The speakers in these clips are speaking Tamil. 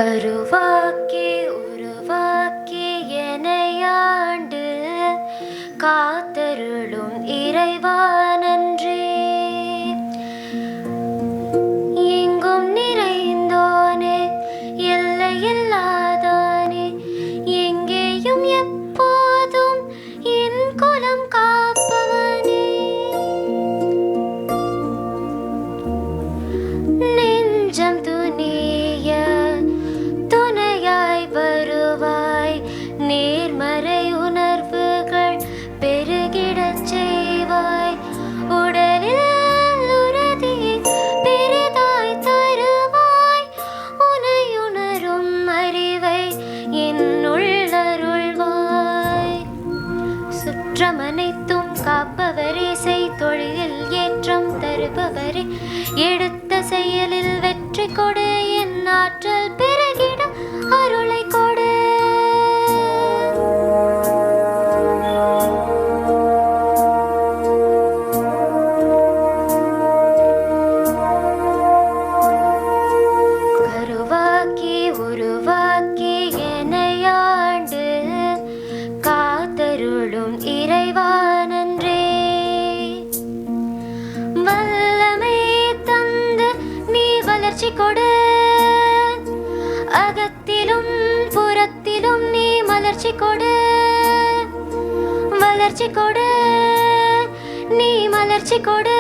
கருவாக்கி உருவாக்கி எனையாண்டு காத்தருளும் இறைவா நன்றி. எங்கும் நிறைந்தோனே, எல்லையில்லாதானே, எங்கேயும் எப்போதும் என் குலம் காப்பவனே. நெஞ்சம் துணிய துணையாய் வருவாய், நேர்மறை உணர்வுகள் பெருகிடச் செய்வாய். உடலில் உறுதி பெரிதாய் தருவாய், உனையுணரும் அறிவை என்னுள் அருள்வாய். சுற்றமனைத்தும் காப்பவரே, செய்தொழில் ஏற்றம் தருபவரே, எடுத்த செயலில் வெற்றி கொடு, என் ஆற்றல் பெருகிட அருளை கொடு. கருவாக்கி உருவாக்கி எனையாண்டு காத்தருளும் இறைவா நன்றே. வல்லமை தந்து நீ வளர்ச்சி கொடு, அகத்திலும் புறத்திலும் நீ மலர்ச்சி கொடு. வளர்ச்சி கொடு, நீ மலர்ச்சி கொடு.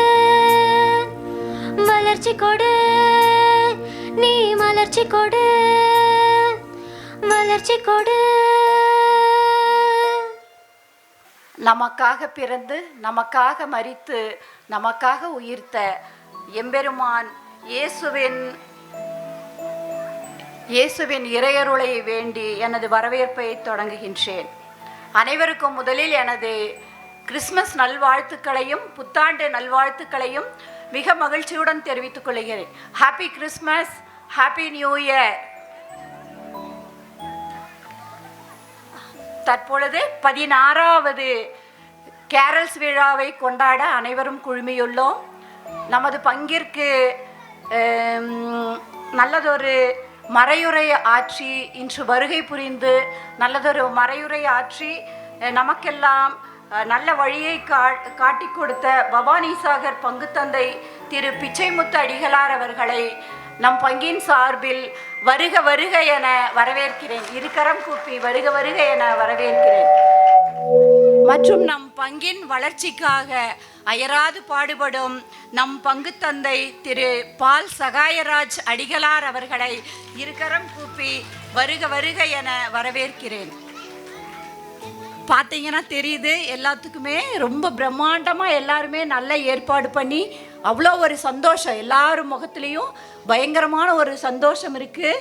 வளர்ச்சி கொடு, நீ மலர்ச்சி கொடு. வளர்ச்சி கொடு. நமக்காக பிறந்து நமக்காக மரித்து நமக்காக உயிர்த்த எம்பெருமான் இயேசுவின் இறையருளை வேண்டி எனது வரவேற்பை தொடங்குகின்றேன். அனைவருக்கும் முதலில் எனது கிறிஸ்மஸ் நல்வாழ்த்துக்களையும் புத்தாண்டு நல்வாழ்த்துக்களையும் மிக மகிழ்ச்சியுடன் தெரிவித்துக் கொள்கிறேன். Happy Christmas, happy new year. தற்பொழுது 16வது கேரல்ஸ் விழாவை கொண்டாட அனைவரும் குழுமியுள்ளோம். நமது பங்கிற்கு நல்லதொரு மறையுரை ஆற்றி இன்று வருகை புரிந்து நல்லதொரு மறையுரை ஆற்றி நமக்கெல்லாம் நல்ல வழியை காட்டி கொடுத்த பவானிசாகர் பங்குத்தந்தை திரு பிச்சைமுத்து அடிகளார் அவர்களை நம் பங்கின் சார்பில் வருக வருக என வரவேற்கிறேன். இருக்கரம் கூப்பி வருக வருக என வரவேற்கிறேன். மற்றும் நம் பங்கின் வளர்ச்சிக்காக அயராது பாடுபடும் நம் பங்குத்தந்தை திரு பால் சகாயராஜ் அடிகளார் அவர்களை இருக்கரம் கூப்பி வருக வருக என வரவேற்கிறேன். பார்த்தீங்கன்னா தெரியுது, எல்லாத்துக்குமே ரொம்ப பிரம்மாண்டமாக எல்லாருமே நல்ல ஏற்பாடு பண்ணி அவ்வளோ ஒரு சந்தோஷம், எல்லாரும் முகத்துலேயும் பயங்கரமான ஒரு சந்தோஷம் இருக்குது.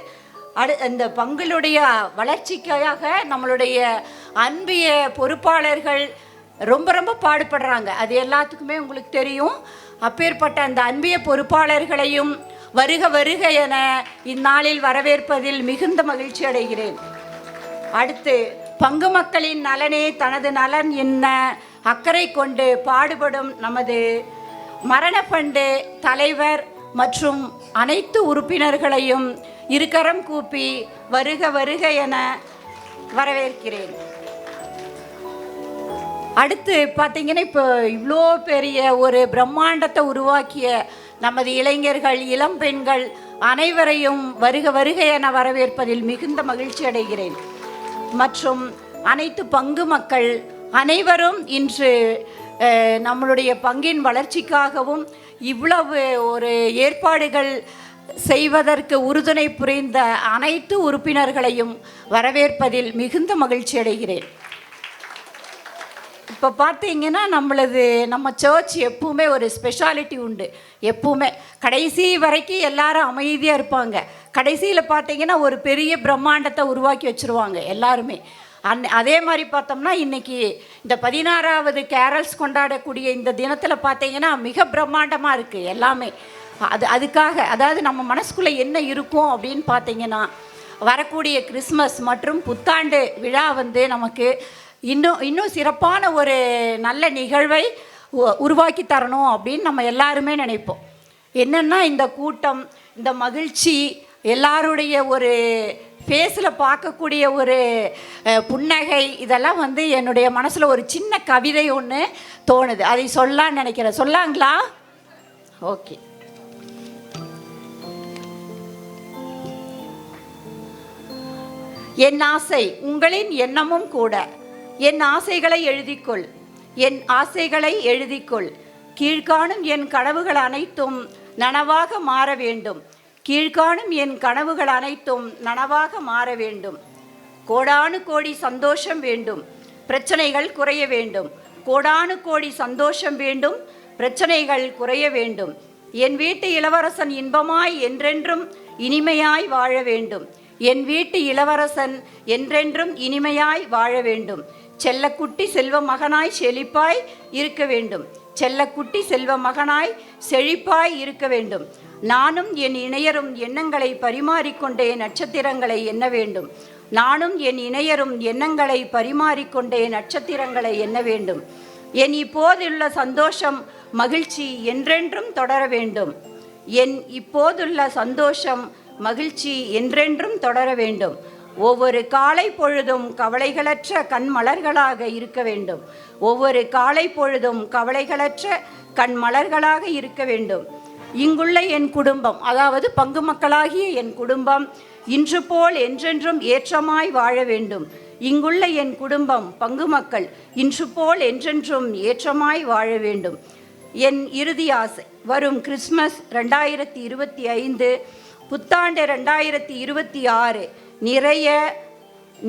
இந்த பங்களுடைய வளர்ச்சிக்காக நம்மளுடைய அன்பிய பொறுப்பாளர்கள் ரொம்ப ரொம்ப பாடுபடுறாங்க. அது எல்லாத்துக்குமே உங்களுக்கு தெரியும். அப்பேற்பட்ட அந்த அன்பிய பொறுப்பாளர்களையும் வருக வருக என இந்நாளில் வரவேற்பதில் மிகுந்த மகிழ்ச்சி அடைகிறேன். அடுத்து, பங்கு மக்களின் நலனே தனது நலன் என்ன அக்கறை கொண்டு பாடுபடும் நமது மரணப்பண்டு தலைவர் மற்றும் அனைத்து உறுப்பினர்களையும் இருக்கரம் கூப்பி வருக வருக என வரவேற்கிறேன். அடுத்து பார்த்தீங்கன்னா, இப்போ இவ்வளோ பெரிய ஒரு பிரம்மாண்டத்தை உருவாக்கிய நமது இளைஞர்கள், இளம் பெண்கள் அனைவரையும் வருக வருக என வரவேற்பதில் மிகுந்த மகிழ்ச்சி அடைகிறேன். மற்றும் அனைத்து பங்கு மக்கள் அனைவரும் இன்று நம்மளுடைய பங்கின் வளர்ச்சிக்காகவும் இவ்வளவு ஒரு ஏற்பாடுகள் செய்வதற்கு உறுதுணை புரிந்த அனைத்து உறுப்பினர்களையும் வரவேற்பதில் மிகுந்த மகிழ்ச்சி அடைகிறேன். இப்போ பார்த்தீங்கன்னா, நம்ம சர்ச் எப்பவுமே ஒரு ஸ்பெஷாலிட்டி உண்டு. எப்பவுமே கடைசி வரைக்கும் எல்லாரும் அமைதியாக இருப்பாங்க. கடைசியில் பார்த்தீங்கன்னா ஒரு பெரிய பிரம்மாண்டத்தை உருவாக்கி வச்சுருவாங்க எல்லாருமே. அதே மாதிரி பார்த்தோம்னா இன்றைக்கி இந்த 16வது கேரல்ஸ் கொண்டாடக்கூடிய இந்த தினத்தில் பார்த்தீங்கன்னா மிக பிரம்மாண்டமாக இருக்குது எல்லாமே. அதுக்காக அதாவது நம்ம மனசுக்குள்ளே என்ன இருக்கும் அப்படின்னு பார்த்தீங்கன்னா, வரக்கூடிய கிறிஸ்மஸ் மற்றும் புத்தாண்டு விழா நமக்கு இன்னும் சிறப்பான ஒரு நல்ல நிகழ்வை உருவாக்கி தரணும் அப்படின்னு நம்ம எல்லாருமே நினைப்போம். என்னென்னா இந்த கூட்டம், இந்த மகிழ்ச்சி, எல்லாருடைய ஒரு ஃபேஸில் பார்க்கக்கூடிய ஒரு புன்னகை, இதெல்லாம் வந்து என்னுடைய மனசில் ஒரு சின்ன கவிதை ஒன்று தோணுது. அதை சொல்லலான்னு நினைக்கிறேன். சொல்லாங்களா? ஓகே. என் ஆசை உங்களின் எண்ணமும் கூட. என் ஆசைகளை எழுதிக்கொள், என் ஆசைகளை எழுதிக்கொள். கீழ்காணும் என் கனவுகள் அனைத்தும் நனவாக மாற வேண்டும். கீழ்காணும் என் கனவுகள் அனைத்தும் நனவாக மாற வேண்டும். கோடானு கோடி சந்தோஷம் வேண்டும், பிரச்சனைகள் குறைய வேண்டும். கோடானு கோடி சந்தோஷம் வேண்டும், பிரச்சனைகள் குறைய வேண்டும். என் வீட்டு இளவரசன் இன்பமாய் என்றென்றும் இனிமையாய் வாழ வேண்டும். என் வீட்டு இளவரசன் என்றென்றும் இனிமையாய் வாழ வேண்டும். செல்லக்குட்டி செல்வ மகனாய் செழிப்பாய் இருக்க வேண்டும். செல்லக்குட்டி செல்வ மகனாய் செழிப்பாய் இருக்க வேண்டும். நானும் என் இணையரும் எண்ணங்களை பரிமாறிக்கொண்டே நட்சத்திரங்களை எண்ண வேண்டும். நானும் என் இணையரும் எண்ணங்களை பரிமாறிக்கொண்டே நட்சத்திரங்களை எண்ண வேண்டும். என் இப்போதுள்ள சந்தோஷம் மகிழ்ச்சி என்றென்றும் தொடர வேண்டும். என் இப்போதுள்ள சந்தோஷம் மகிழ்ச்சி என்றென்றும் தொடர வேண்டும். ஒவ்வொரு காலை பொழுதும் கவலைகளற்ற கண்மலர்களாக இருக்க வேண்டும். ஒவ்வொரு காலை பொழுதும் கவலைகளற்ற கண்மலர்களாக இருக்க வேண்டும். இங்குள்ள என் குடும்பம், அதாவது பங்கு மக்களாகிய என் குடும்பம் இன்று போல் என்றென்றும் ஏற்றமாய் வாழ வேண்டும். இங்குள்ள என் குடும்பம் பங்கு மக்கள் இன்று போல் என்றென்றும் ஏற்றமாய் வாழ வேண்டும். என் இறுதி ஆசை வரும் கிறிஸ்மஸ் 2025, புத்தாண்டு 2026 நிறைய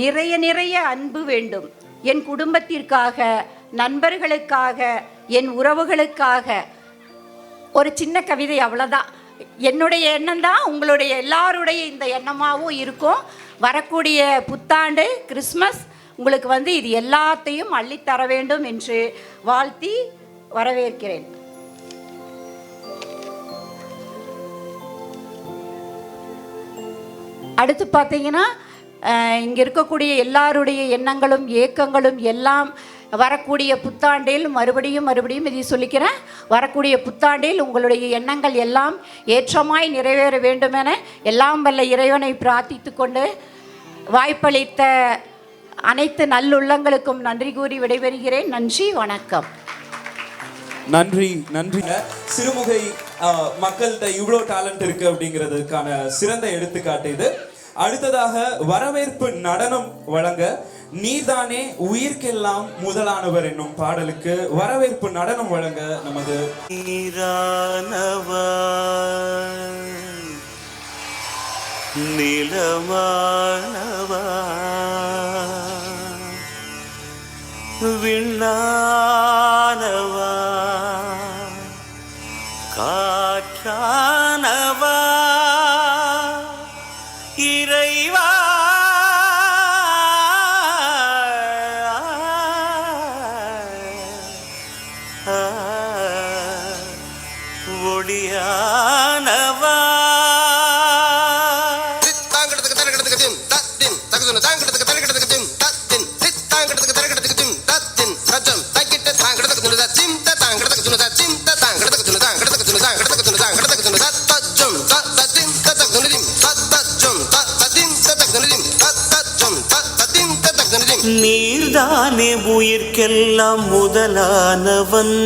நிறைய நிறைய அன்பு வேண்டும். என் குடும்பத்திற்காக, நண்பர்களுக்காக, என் உறவுகளுக்காக. ஒரு சின்ன கவிதை, அவ்வளோதான். என்னுடைய எண்ணம் தான் உங்களுடைய எல்லாருடைய இந்த எண்ணமாகவும் இருக்கும். வரக்கூடிய புத்தாண்டு கிறிஸ்மஸ் உங்களுக்கு வந்து இது எல்லாத்தையும் அள்ளித்தர வேண்டும் என்று வாழ்த்தி வரவேற்கிறேன். அடுத்து பார்த்தீங்கன்னா, இங்கே இருக்கக்கூடிய எல்லாருடைய எண்ணங்களும் ஏக்கங்களும் எல்லாம் வரக்கூடிய புத்தாண்டில் மறுபடியும் இதை சொல்லிக்கிறேன். வரக்கூடிய புத்தாண்டில் உங்களுடைய எண்ணங்கள் எல்லாம் ஏற்றமாய் நிறைவேற வேண்டுமென எல்லாம் வல்ல இறைவனை பிரார்த்தித்து கொண்டு வாய்ப்பளித்த அனைத்து நல்லுள்ளங்களுக்கும் நன்றி கூறி விடைபெறுகிறேன். நன்றி, வணக்கம். நன்றி. சிறுமுகை மக்கள்கிட்ட இவ்வளோ டேலண்ட் இருக்கு அப்படிங்கிறதுக்கான சிறந்த எடுத்துக்காட்டு இது. அடுத்ததாக வரவேற்பு நடனம் வழங்க நீதானே உயிர்க்கெல்லாம் முதலானவர் என்னும் பாடலுக்கு வரவேற்பு நடனம் வழங்க நமது நீரானவா நிலமானவா விண்ணானவா காற்றானவா இறைவா ஒளியானவா நீர்தானே உயிர்க்கெல்லாம் முதலானவன்.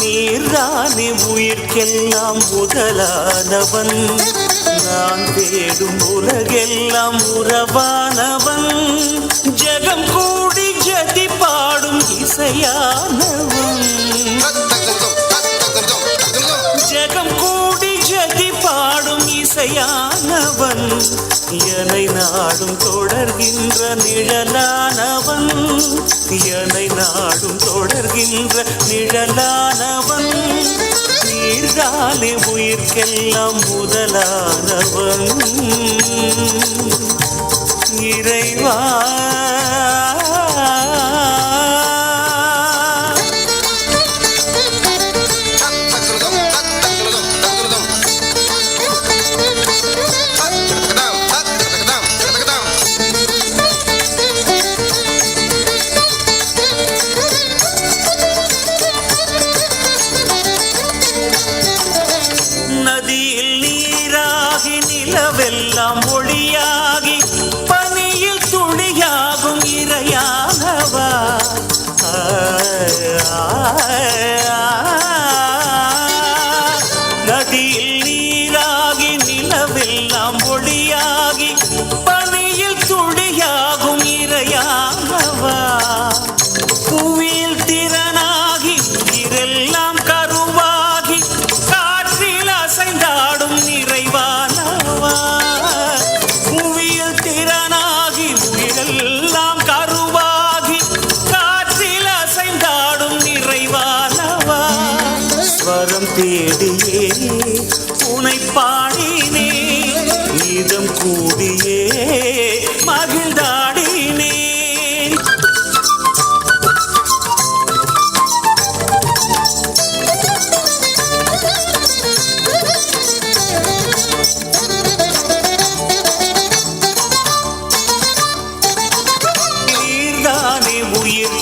நீர்தானே உயிர்க்கெல்லாம் முதலானவன். நான் தேடும் உலகெல்லாம் உறவானவன். ஜகம் கூடி ஜதி பாடும் இசையானவன். ஜகம் கூடி ஜதி பாடும் இசையானவன். என்னை நாடும் தொடர்கின்ற நிழலானவன். என்னை நாடும் தொடர்கின்ற நிழலானவன். நீர்தானே உயிர்க்கெல்லாம் முதலானவன். இறைவா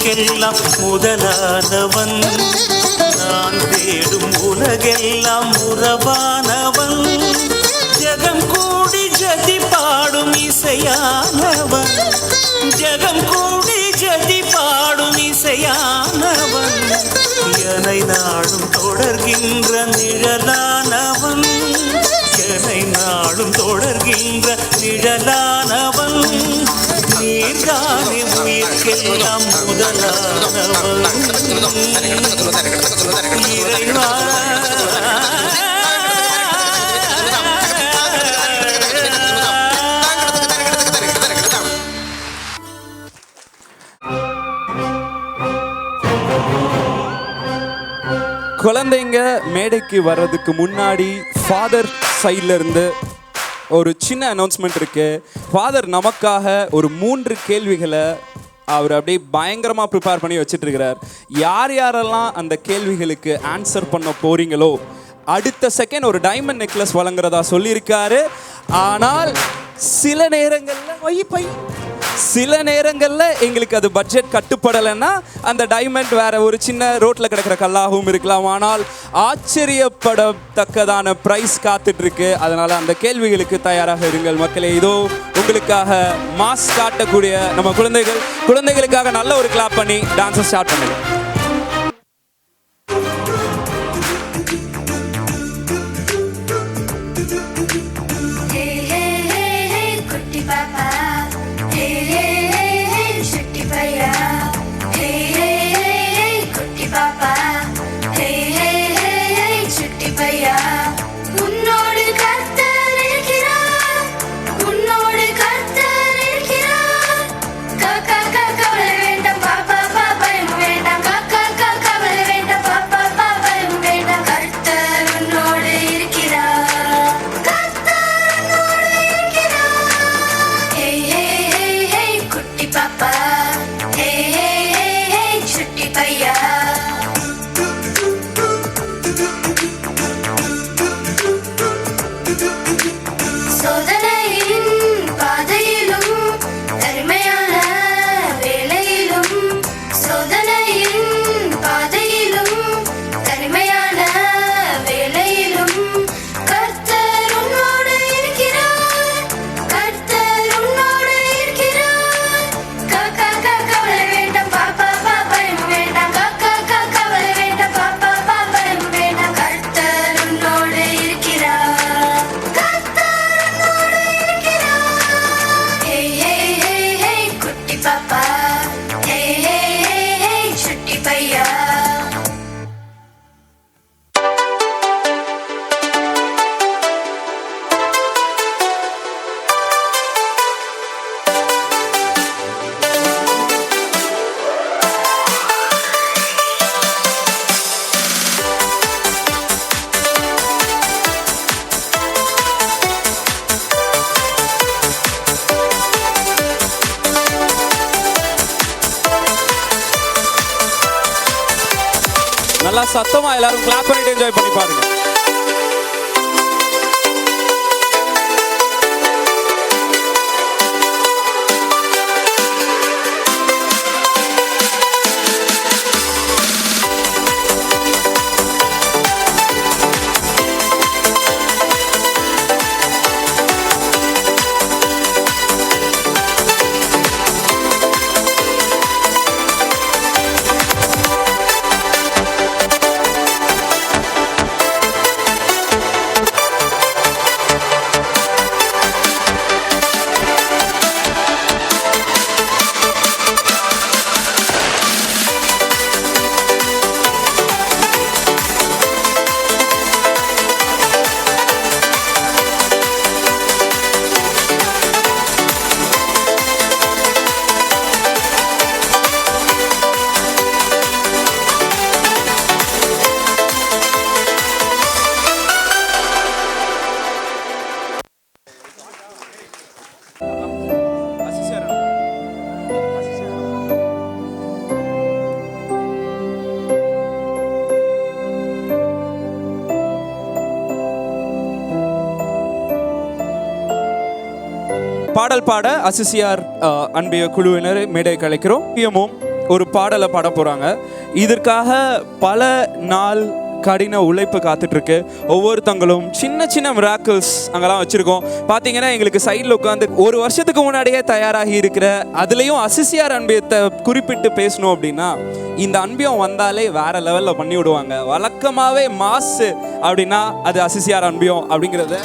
உயிர்க்கெல்லாம் முதலானவன் நான் தேடும் உலகெல்லாம் உறவானவன் ஜகம் கூடி ஜதி பாடும் இசையானவன் ஜகம் கூடி ஜதி பாடும் இசையானவன் என்னை நாடும் தொடர்கின்ற நிழலானவன் என்னை நாடும் தொடர்கின்ற நிழலானவன் நீர்தானே உயிர்க்கெல்லாம் முதலானவன் இறைவா குழந்தைங்க மேடைக்கு வர்றதுக்கு முன்னாடி ஃபாதர் சைட்ல இருந்து ஒரு சின்ன அனௌன்ஸ்மெண்ட் இருக்கு. ஃபாதர் நமக்காக ஒரு 3 கேள்விகளை அவர் அப்படியே பயங்கரமாக ப்ரிப்பேர் பண்ணி வச்சுட்டு இருக்கிறார். யார் யாரெல்லாம் அந்த கேள்விகளுக்கு ஆன்சர் பண்ண போறீங்களோ அடுத்த செகண்ட் ஒரு டைமண்ட் நெக்லஸ் வழங்குறதா சொல்லியிருக்காரு. ஆனால் சில நேரங்களில் எங்களுக்கு அது பட்ஜெட் கட்டுப்படலைன்னா அந்த டைமண்ட் வேற ஒரு சின்ன ரோட்டில் கிடக்கிற கல்லாகவும் இருக்கலாம். ஆனால் ஆச்சரியப்படத்தக்கதான ப்ரைஸ் காத்துட்டு இருக்கு. அதனால அந்த கேள்விகளுக்கு தயாராக இருங்கள் மக்களே. இதோ உங்களுக்காக மாஸ் காட்டக்கூடிய நம்ம குழந்தைகளுக்காக நல்ல ஒரு கிளாப் பண்ணி டான்ஸை ஸ்டார்ட் பண்ணுங்க. நல்லா சத்தமா எல்லாரும் கிளாப் பண்ணிட்டு என்ஜாய் பண்ணி பாருங்க. பாடல் பாட அசிசியார் அன்பிய குழுவினர் மேடை கலைக்கிறோம். ஒரு பாடலை பாட போகிறாங்க. இதற்காக பல நாள் கடின உழைப்பு காத்துட்ருக்கு. ஒவ்வொருத்தங்களும் சின்ன சின்ன மிராக்கிள்ஸ் அங்கெல்லாம் வச்சுருக்கோம். பார்த்தீங்கன்னா எங்களுக்கு சைடில் உட்காந்து ஒரு வருஷத்துக்கு முன்னாடியே தயாராகி இருக்கிற, அதுலேயும் அசிசியார் அன்பியத்தை குறிப்பிட்டு பேசணும் அப்படின்னா இந்த அன்பியம் வந்தாலே வேற லெவலில் பண்ணி விடுவாங்க. வழக்கமாகவே மாசு அப்படின்னா அது அசிசியார் அன்பியம் அப்படிங்கிறத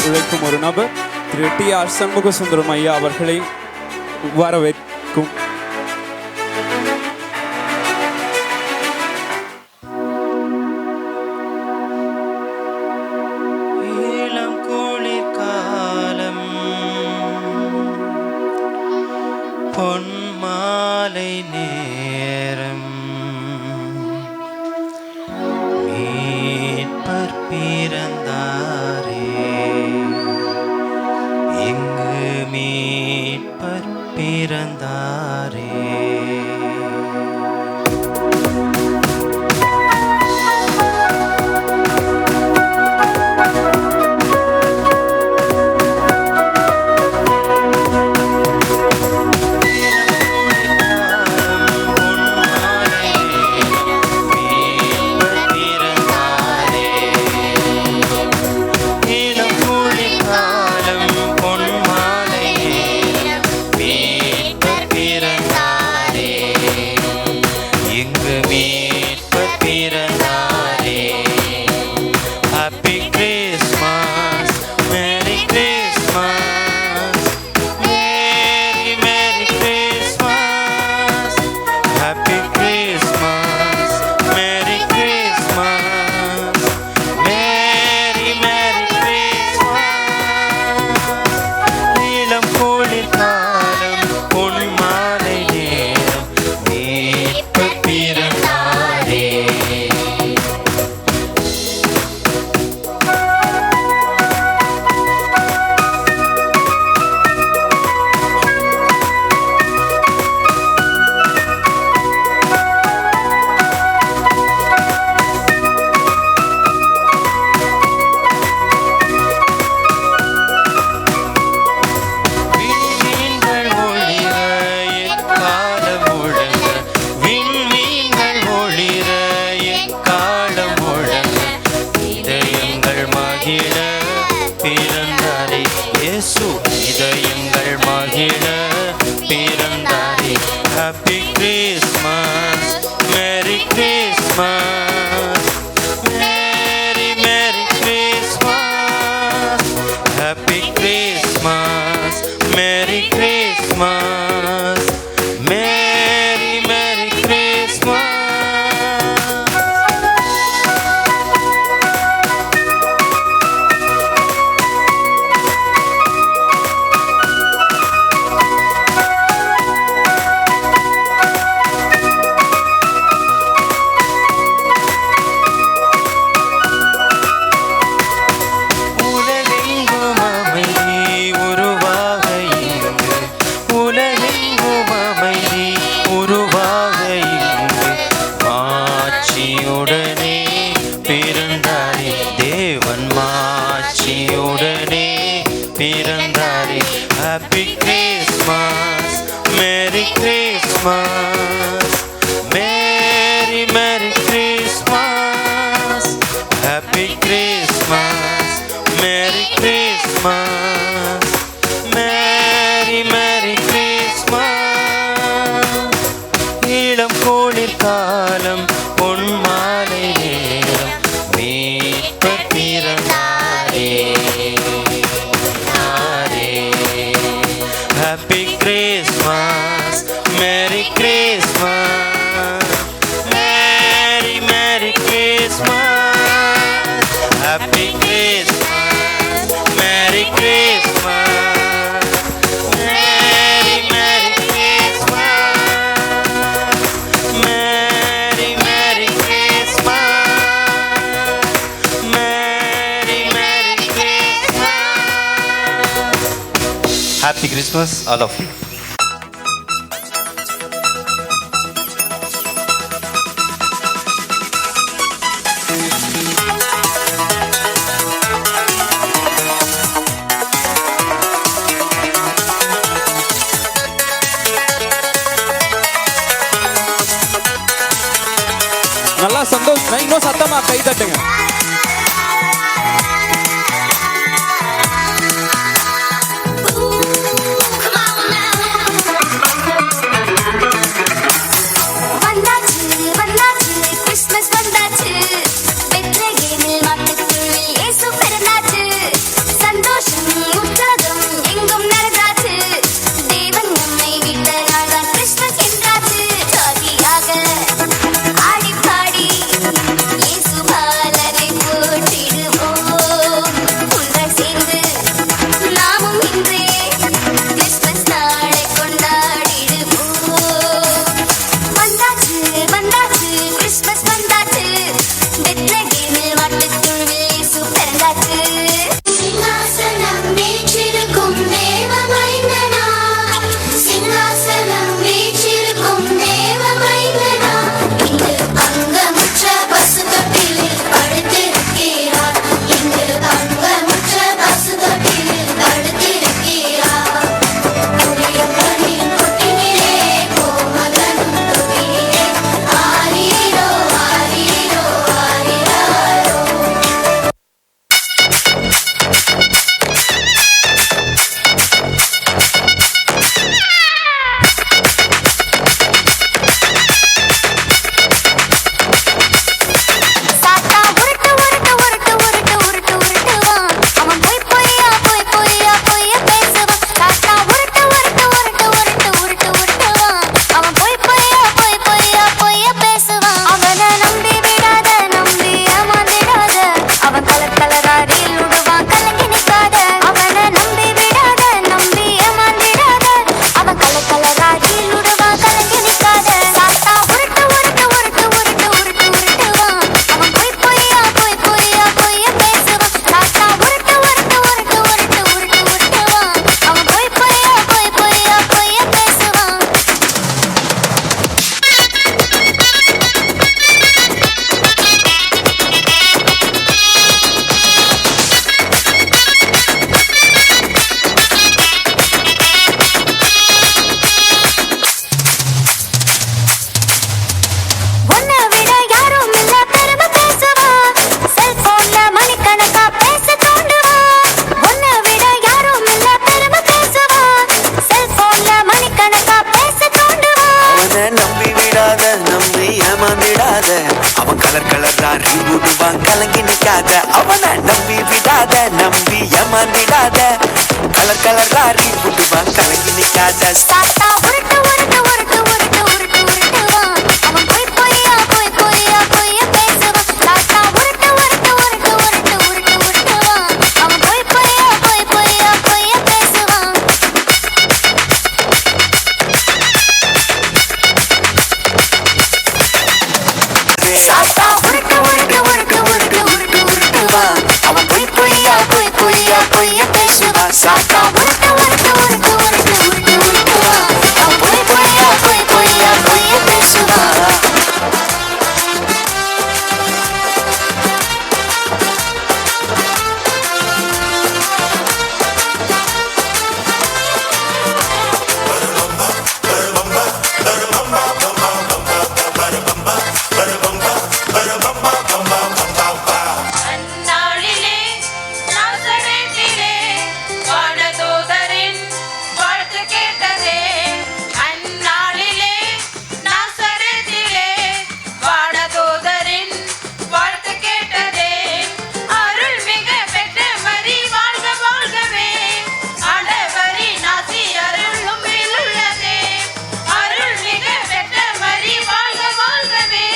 உழைக்கும் ஒரு நபர் திரு டி.ஆர். சண்முகசுந்தரம் ஐயா அவர்களை வரவேற்கும். இளம் குளிர்காலம் பொன்மாலை நேரம் மீட்பர் பிறந்தாரே, எங்கு மீட்பர் பிறந்தாரே. Happy Christmas, Merry Christmas, Merry Merry Christmas. Happy Christmas, Merry Christmas, Merry Merry Christmas. Happy Christmas, Merry Christmas, Merry Merry Christmas. Happy Christmas, Merry Christmas, Merry Merry Christmas. இளம் குளிர் காலம் பொன்மாலை நேரம் மீட்பர் பிறந்தாரே. Happy Christmas, Merry Christmas, Merry Merry Christmas. Happy Christmas, Merry Christmas, Merry Merry Christmas, Merry Merry Christmas, Merry Merry Christmas. Happy Christmas, all of you. நல்லா சந்தோஷம், இன்னும் சத்தமா கை தட்டுங்க. சந்தோஷ விடாத, அவன் கலர் கலரா ரீவிடுவான் கலங்கி நிக்காத, அவனை நம்பி விடாத, நம்பி ஏமாந்திடாத, கலர் கலரா ரீவிடுவான் கலங்கி நிக்காத. தாத்தா உருட்டு உருட்டு உருட்டு உருட்டு உருட்டு உருட்டுவான், அவன் பொய் பொய்யா பொய் பொய்யா பொய்ய பேசுவான். தாத்தா உருட்டு உருட்டு உருட்டு உருட்டு உருட்டு உருட்டுவான், அவன் பொய் பொய்யா பொய் பொய்யா பொய்ய பேசுவான். தாத்தா உருட்டு உருட்டு உருட்டு உருட்டு உருட்டு உருட்டுவான், அவன் பொய் பொய்யா பொய் பொய்யா பொய்ய பேசுவான். தாத்தா உருட்டு உருட்டு உருட்டு உருட்டு உருட்டு உருட்டுவான், அவன் பொய் பொய்யா பொய் பொய்யா பொய்ய பேசுவான். அந்நாளிலே நாசரேத்திலே வானதூதரின் வாழ்த்து கேட்டதே. அந்நாளிலே நாசரேத்திலே வானதூதரின் வாழ்த்து கேட்டதே. அருள்மிக பெற்ற மரி வாழ்க வாழ்கவே, ஆண்டவரின் ஆசி அருளும் மேலுள்ளதே. அருள்மிக பெற்ற மரி வாழ்க வாழ்கவே,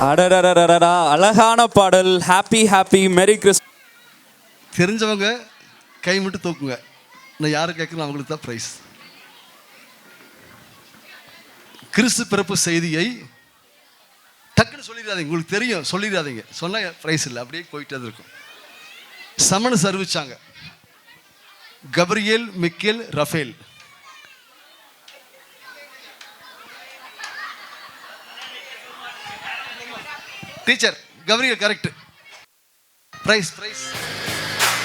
அடடடடடா, அழகான பாடல். Happy happy merry Christmas. தெரிஞ்சவங்க கை மட்டும் தூக்குங்க. நான் யாரு கேட்கணும் அவங்களுக்கு தான் ப்ரைஸ். கிறிஸ்து பிறப்பு செய்தியை டக்குன்னு சொல்லிடாதீங்க. உங்களுக்கு தெரியும், சொல்லிடாதீங்க. சொன்னால் ப்ரைஸ் இல்லை, அப்படியே போயிட்டே இருக்கும். சமன்ஸ் அறிவிச்சாங்க. Gabriel, Michael, Raphael. Teacher Gabriel correct. Prize prize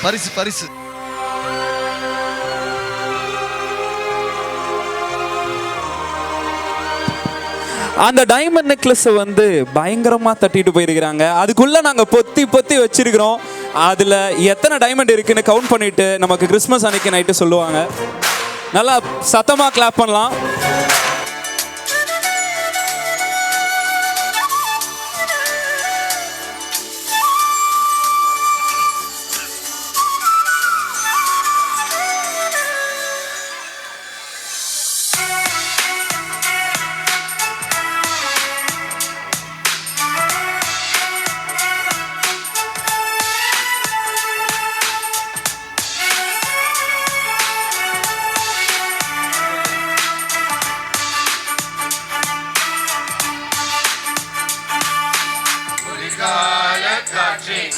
பரிசு பரிசு. அந்த டைமண்ட் நெக்லஸை வந்து பயங்கரமாக தட்டிட்டு போயிருக்கிறாங்க. அதுக்குள்ளே நாங்கள் பொத்தி பொத்தி வச்சிருக்கிறோம். அதில் எத்தனை டைமண்ட் இருக்குன்னு கவுண்ட் பண்ணிட்டு நமக்கு கிறிஸ்மஸ் அன்னைக்கு நைட்டு சொல்லுவாங்க. நல்லா சத்தமாக கிளாப் பண்ணலாம்.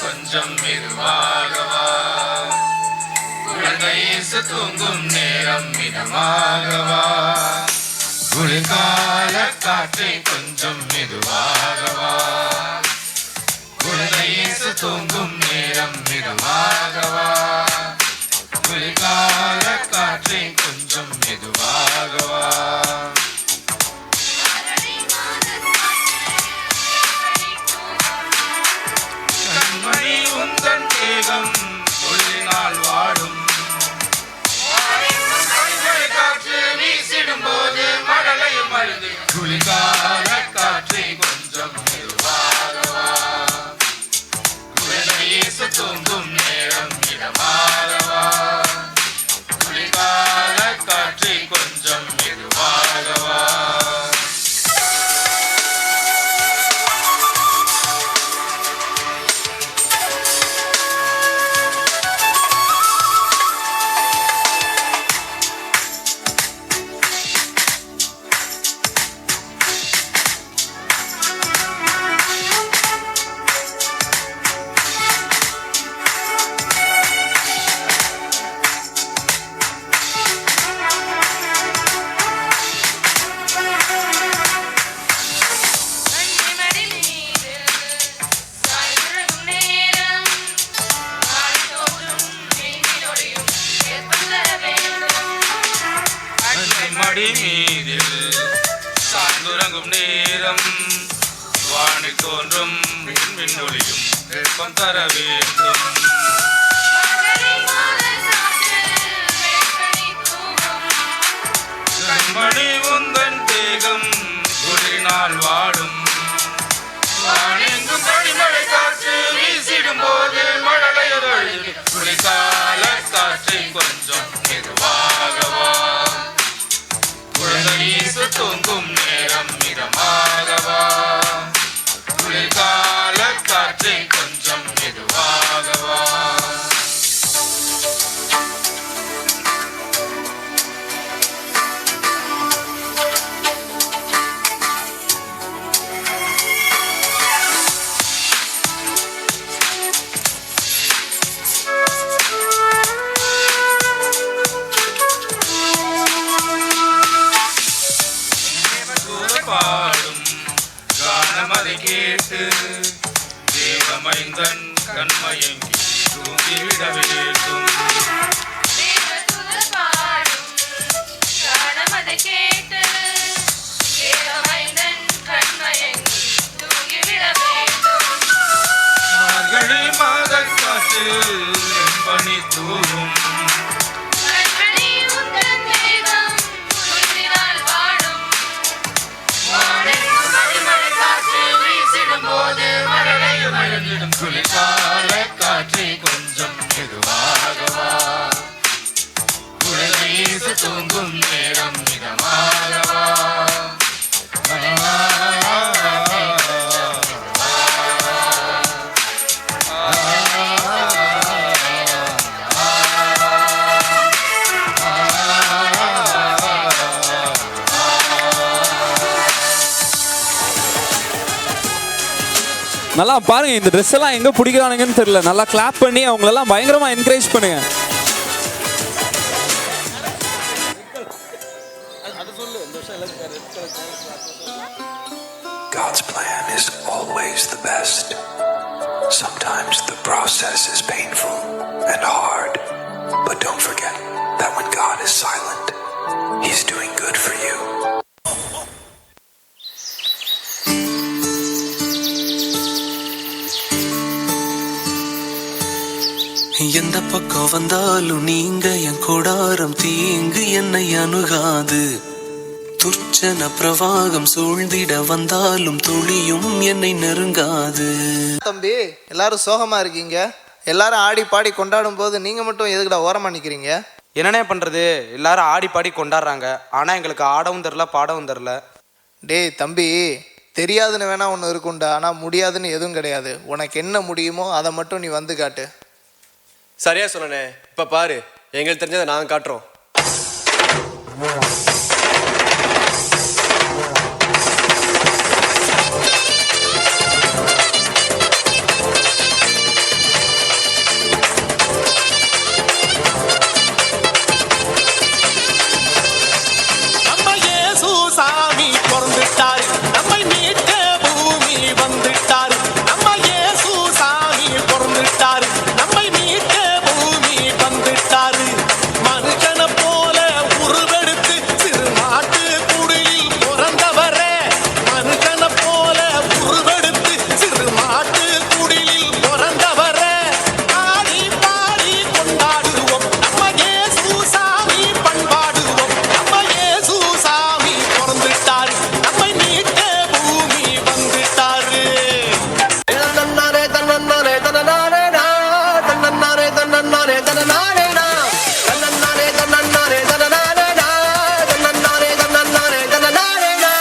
கொஞ்சம் மெதுவாகவா, குழந்தை இயேசு தூங்கும் நேரம் மிதமாகவா, குளிர்கால காற்றே கொஞ்சம் மெதுவாகவா, குழந்தை இயேசு தூங்கும் நேரம் மிதமாகவா, குளிர்கால காற்றே கொஞ்சம் மெதுவாகவா. சொல்லினால் வாடும் காற்று வீசிடும் போது மடலையும் அழுது, குளிர்கால காற்றை கொஞ்சம் மெதுவாகவா, குழந்தை இயேசு தூங்கும் நேரம் மிதமாகவா, குளிர்கால காற்றை கொஞ்சம் மெதுவாகவா. மடி மீதில் சார்ந்துறங்கும் நேரம் வாணி தோன்றும் விண்ணொளியும் வெப்பம் தர வேண்டும். கண்மணி உந்தன் தேகம் குளிரினால் வாடும், வானெங்கும் கடிமழை காற்று வீசிடும் போது மழலையொழியும், குளிர்கால காற்றை கொஞ்சம் மெதுவாகவா, குழந்தை இயேசு தூங்கும் நேரம் மிதமாகவா, குளிர்கால காற்றை கொஞ்சம் மெதுவாகவா. பாடும் கானம் அதை கேட்டு தேவமைந்தன் கண்மயங்கி தூங்கிவிட வேண்டும். மார்கழி மாதக் காற்றில் பனி தூவும், குளிர்கால காற்றை கொஞ்சம் மெதுவாகவா, குழந்தை இயேசு தூங்கும் நேரம் மிதமாகவா, நல்லா பாருங்க, இந்த ட்ரெஸ் எல்லாம் எங்க பிடிக்கிறானுங்கன்னு தெரியல. நல்லா கிளாப் பண்ணி அவங்களெல்லாம் பயங்கரமா என்கரேஜ் பண்ணுங்க. God's plan is always the best. Sometimes the process is painful and hard, but don't forget that when God is silent, He's doing good for you. எந்த பக்கம் வந்தாலும் நீங்க என் கொடாரம் தீங்கு என்னை அணுகாது. துர்ச்சன பிரவாகம் சூழ்ந்திட வந்தாலும் துளியும் என்னை நெருங்காது. தம்பி, எல்லாரும் சோகமா இருக்கீங்க. எல்லாரும் ஆடி பாடி கொண்டாடும் போது நீங்க மட்டும் எதுக்குடா ஓரமா நிக்கிறீங்க? என்னண்ணே பண்றது, எல்லாரும் ஆடி பாடி கொண்டாடுறாங்க. ஆனா எங்களுக்கு ஆடவும் தெரில பாடவும் தெரில. டேய் தம்பி, தெரியாதுன்னு வேணா ஒன்று இருக்குண்டா, ஆனால் முடியாதுன்னு எதுவும் கிடையாது. உனக்கு என்ன முடியுமோ அதை மட்டும் நீ வந்து காட்டு. சரியா சொன்னே. இப்ப பாரு, எங்களுக்கு தெரிஞ்சதை நாங்க காட்டுறோம். நம்ம இயேசு சாமி பிறந்துட்டாரு, நம்மை மீட்க பூமி வந்துட்டாரு. நம்ம இயேசு சாமி பிறந்துட்டாரு, நம்மை மீட்க பூமி வந்துட்டாரு. மனுஷனை போல உருவெடுத்து சிறு நாட்டு குடிலில் பிறந்தவரே. மனுஷனை போல உருவெடுத்து சிறு நாட்டு குடிலில் பிறந்தவரே. ஆடி பாடி கொண்டாடுவோம், நம்ம இயேசு சாமி பண்பாடுவோம். நம்ம இயேசு சாமி பிறந்துட்டாரு, நம்மை மீட்க பூமி வந்துட்டாரு. தன்னன்னாரே தன்னன்னாரே தன்னனாரே நா, தன்னன்னாரே தன்னன்னாரே தன்னனாரே நா, தன்னன்னாரே தன்னன்னாரே தன்னனாரே நா, தன்னன்னாரே தன்னன்னாரே தன்னனாரே நா.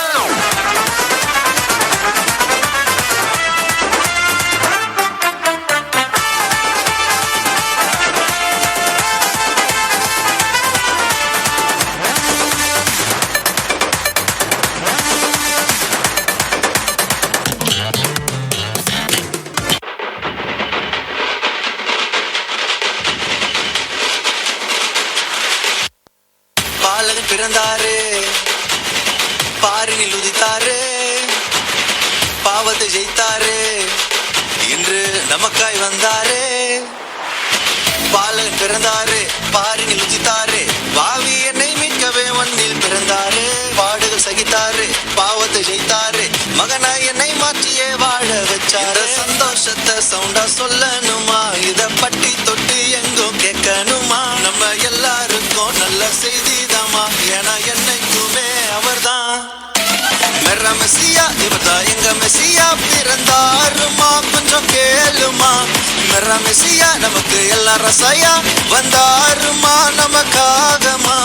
பாலகன் பிறந்தாரு, பாரினில் உதித்தாரு, பாவத்தை ஜெயித்தாரு, இன்று நமக்காய் வந்தாரு. பாலகன் பிறந்தாரு, பாரினில் உதித்தாரு, பாவி என்னை மீட்கவே மண்ணில் பிறந்தாரு. பாடுகள் சகித்தாரு, பாவத்தை ஜெயித்தாரு, மகனாய் என்னை மாற்றியே வாழ வச்சாரு. சந்தோஷத்தை சவுண்டா சொல்லணுமா, இத பட்டி தொட்டி எங்கோ கேட்கணுமா? நம்ம எல்லாருக்கும் நல்ல செய்திதாமா, ஏன்னா என்னைக்குமே அவர்தான் மெர்ரா மெசியா. இவர்தான் எங்க மெசியா, பிறந்தாருமா கொஞ்சம் கேளுமா. மெர்ரா மெசியா நமக்கு எல்லா ரசாயா, வந்தாருமா நமக்காகமா.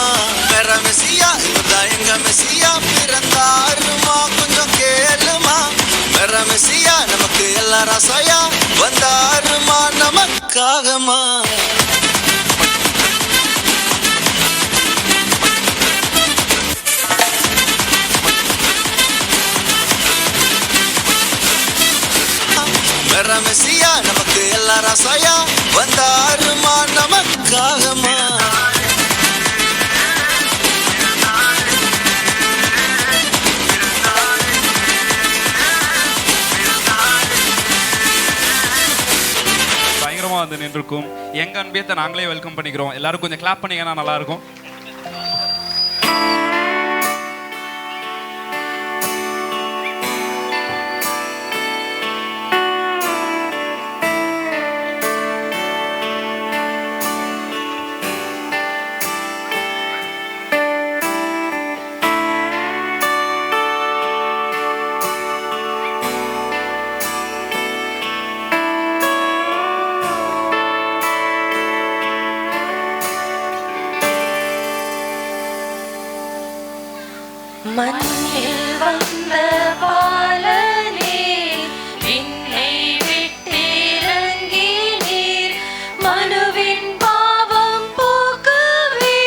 மெர்ரா மெசியா, இவர்தான் எங்க மெசியா, பிறந்தாருமா கொஞ்சம் கேளுமா. மெர்ரா மெசியா நமக்கு எல்லா ரசாயா, வந்தாருமா நமக்காகமா. மெர்ரா மெசியா நமக்கு எல்லா ரசாயா, வந்தாருமா நமக்காகமா. பயங்கரமா வந்து நின்றுக்கும். எங்க அன்பியத்தை நாங்களே வெல்கம் பண்ணிக்கிறோம். எல்லாரும் கொஞ்சம் கிளாப் பண்ணீங்கன்னா நல்லா இருக்கும். மண்ணில் வந்த பாலனே, விண்ணை விட்டிறங்கி நீர் மனுவின் பாவம் போக்கவே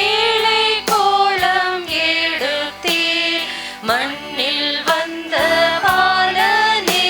ஏழை கோலம் எடுத்தீர். மண்ணில் வந்த பாலனே,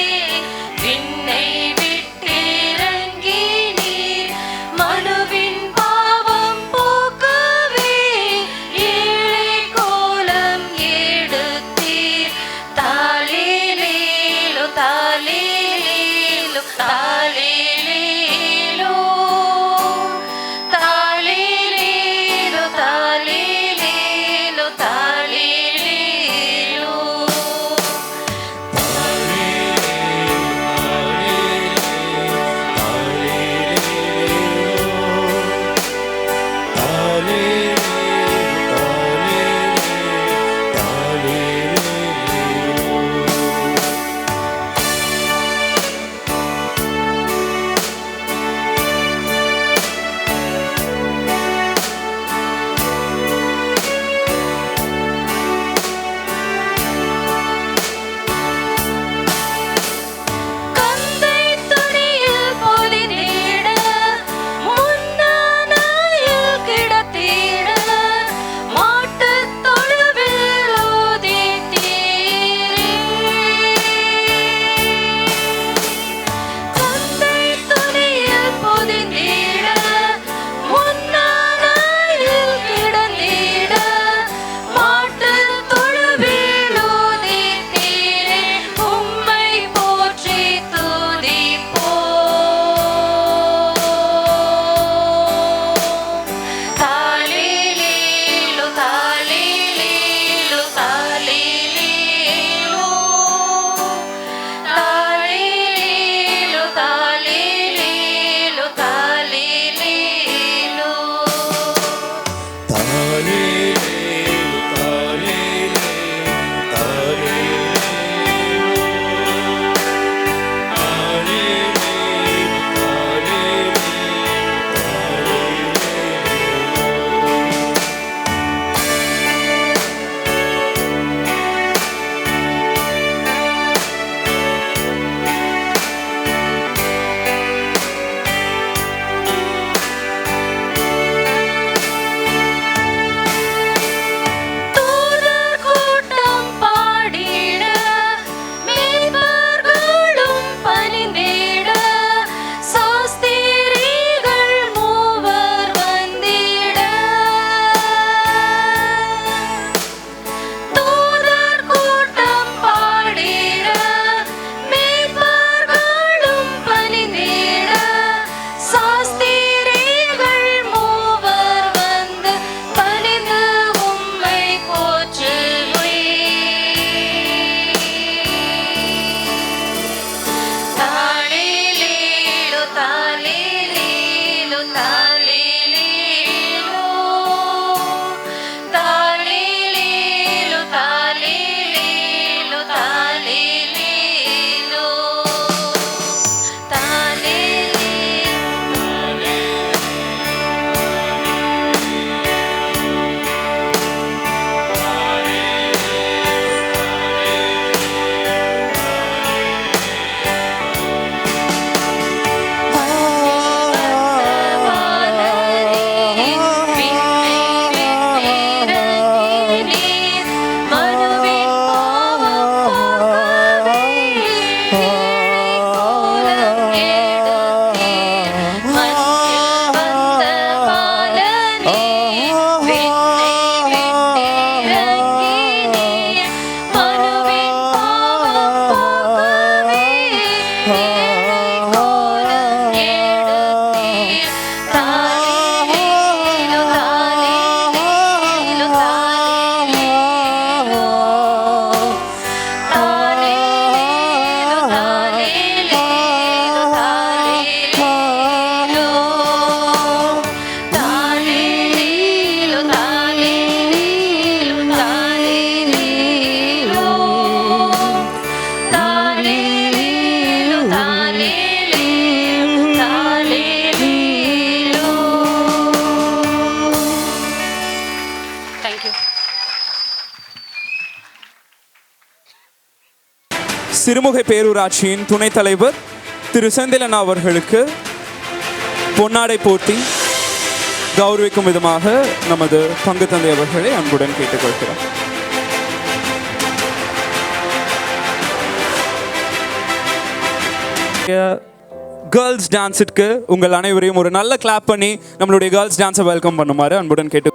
தேங்க்யூ. சிறுமுகை பேரூராட்சியின் துணைத் தலைவர் திரு செந்திலன் அவர்களுக்கு பொன்னாடை போட்டி கௌரவிக்கும் விதமாக நமது பங்கு தந்தை அவர்களை அன்புடன் கேட்டுக்கொள்கிறோம். கேர்ள்ஸ் டான்ஸுக்கு உங்கள் அனைவரையும் ஒரு நல்ல கிளாப் பண்ணி நம்மளுடைய கேர்ள்ஸ் டான்ஸை வெல்கம் பண்ணுமாறு அன்புடன் கேட்டு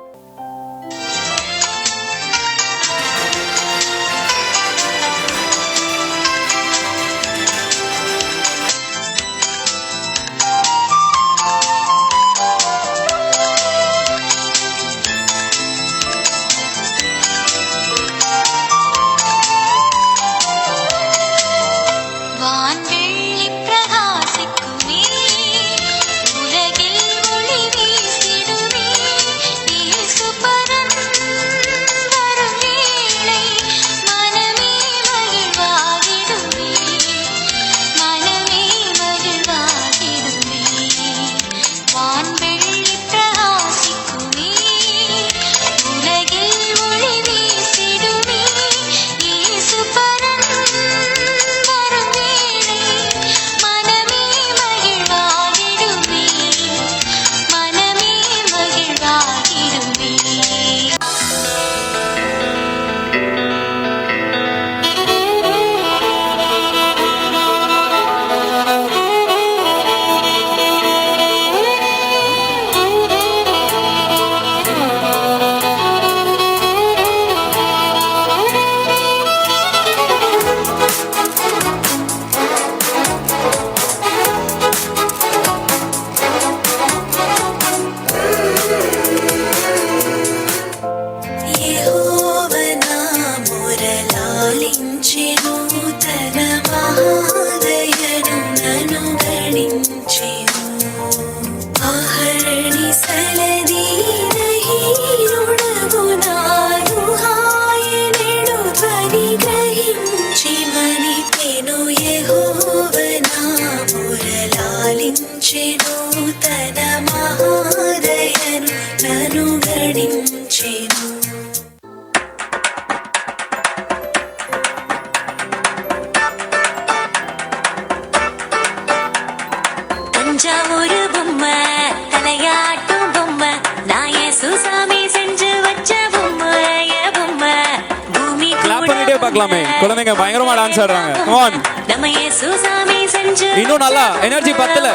குழந்தைங்க பயங்கரமா டான்ஸ் ஆடுறாங்க. இன்னும் நல்லா எனர்ஜி பத்தல.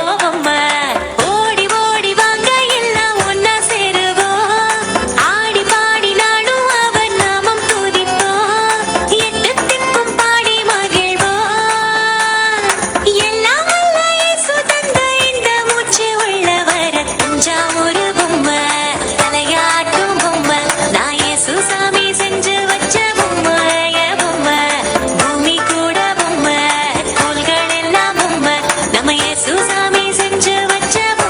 Susa mi senju vacha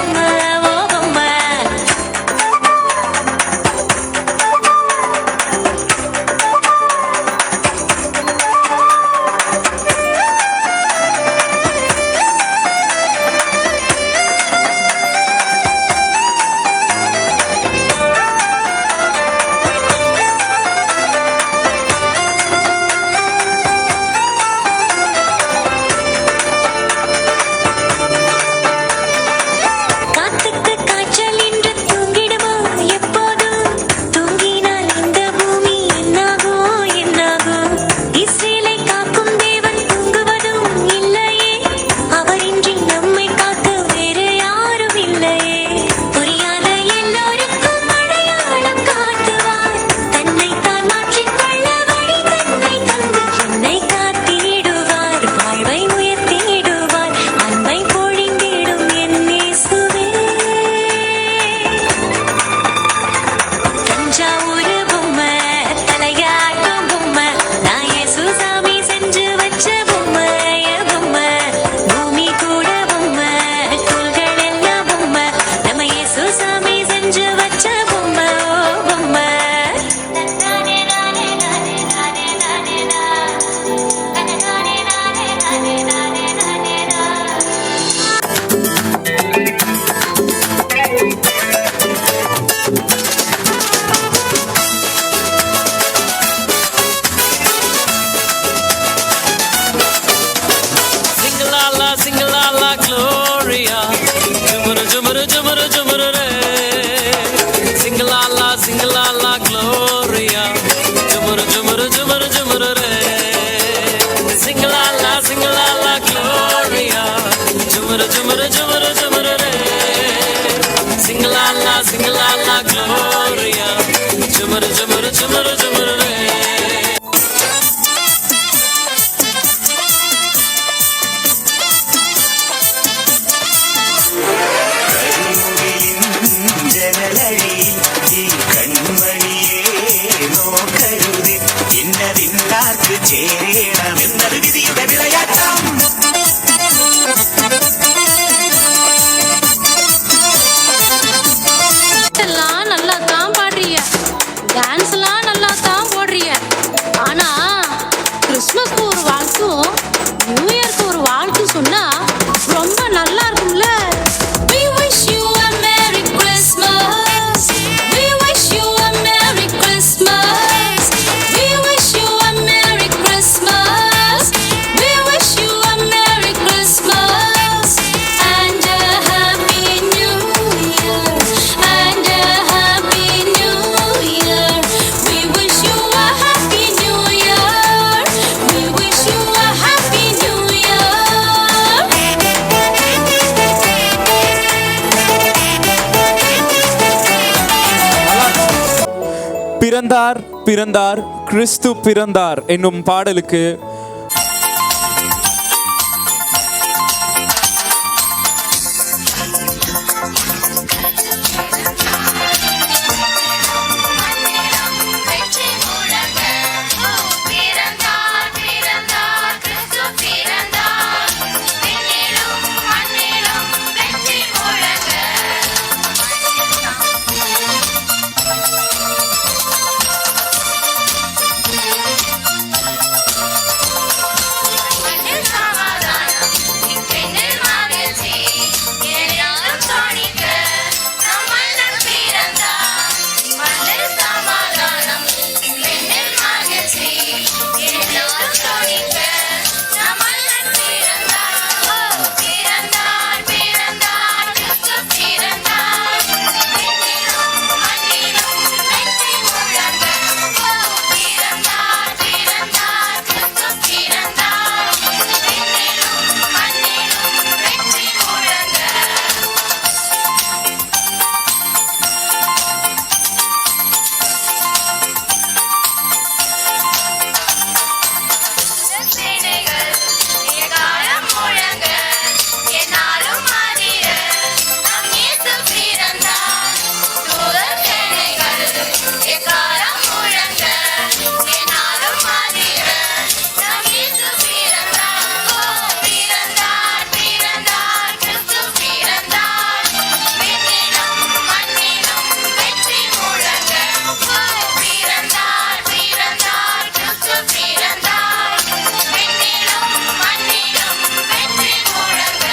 Gloria. Jumuru jumuru jumuru jumuru re. Sing la la Gloria. Jumuru jumuru jumuru jumuru re. Sing la la Gloria. Jumuru jumuru jumuru jumuru re. எல்லாம் நல்லா தான் பாடுறீங்க, டான்ஸ்லாம் நல்லா தான் போடுறீங்க. ஆனா கிறிஸ்மஸ்க்கு ஒரு வாழ்த்தும் நியூ இயர்க்கு ஒரு வாழ்த்து சொன்னா ரொம்ப நல்லா இருக்கும்ல. We wish you a Merry Christmas. We wish you a Merry Christmas. We wish you a Merry Christmas. We wish you a Merry Christmas and a Happy New Year and a Happy New Year. We wish you a Happy New Year. We wish you a Happy New Year. பிறந்தார் பிறந்தார் கிறிஸ்து பிறந்தார் என்னும் பாடலுக்கு வெற்றி முழங்க பிறந்தார் பிறந்தார் கிறிஸ்து பிறந்தார். விண்ணிலும் மண்ணிலும் வெற்றி முழங்க. மண்ணில் சமாதானம், பெண்ணில் மகிழ்ச்சி, என்னாலும் தோணிக்க நம் மன்னன் பிறந்தார். மண்ணில் சமாதானம், பெண்ணில் மகிழ்ச்சி, என்னாலும் தோணிக்க நம் மன்னன் பிறந்தார். ஓ பிறந்தார் பிறந்தார் கிறிஸ்து பிறந்தார். விண்ணிலும் மண்ணிலும் வெற்றி முழங்க. ஓ பிறந்தார் பிறந்தார் கிறிஸ்து பிறந்தார். விண்ணிலும் மண்ணிலும் வெற்றி முழங்க. சேனைகள் எக்காலம் முழங்க, என்னாலும் அதிர நம் இயேசு பிறந்தார். தூதர் சேனைகள் எக்காலம் முழங்க, என்னாலும் அதிர நம் இயேசு பிறந்தார். ஓ பிறந்தார் பிறந்தார் கிறிஸ்து பிறந்தார். விண்ணிலும் மண்ணிலும் வெற்றி முழங்க. ஓ பிறந்தார் பிறந்தார் கிறிஸ்து பிறந்தார். விண்ணிலும் மண்ணிலும் வெற்றி முழங்க.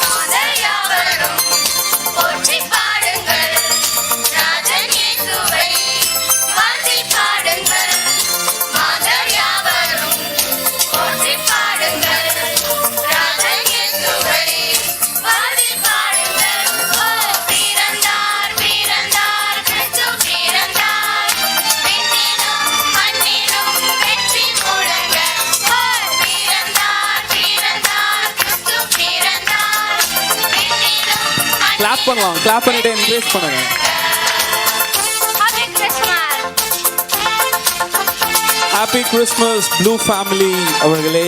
மாதர் யாவரும் போற்றி பாடுங்கள், ராஜன் இயேசுவை வாழ்த்தி பாடுங்கள். மாதர் யாவரும் போற்றி பாடுங்கள், ராஜன் இயேசுவை வாழ்த்தி பாடுங்கள். ஓ பிறந்தார் பிறந்தார் கிறிஸ்து பிறந்தார். விண்ணிலும் மண்ணிலும் வெற்றி முழங்க. ஓ பிறந்தார் பிறந்தார் கிறிஸ்து பிறந்தார். விண்ணிலும் கிளாப் பண்ணலாம், கிளாப் பண்ணிட்டு என்கரேஜ் பண்ணுங்க. Happy Christmas. Happy Christmas blue family அவர்களே.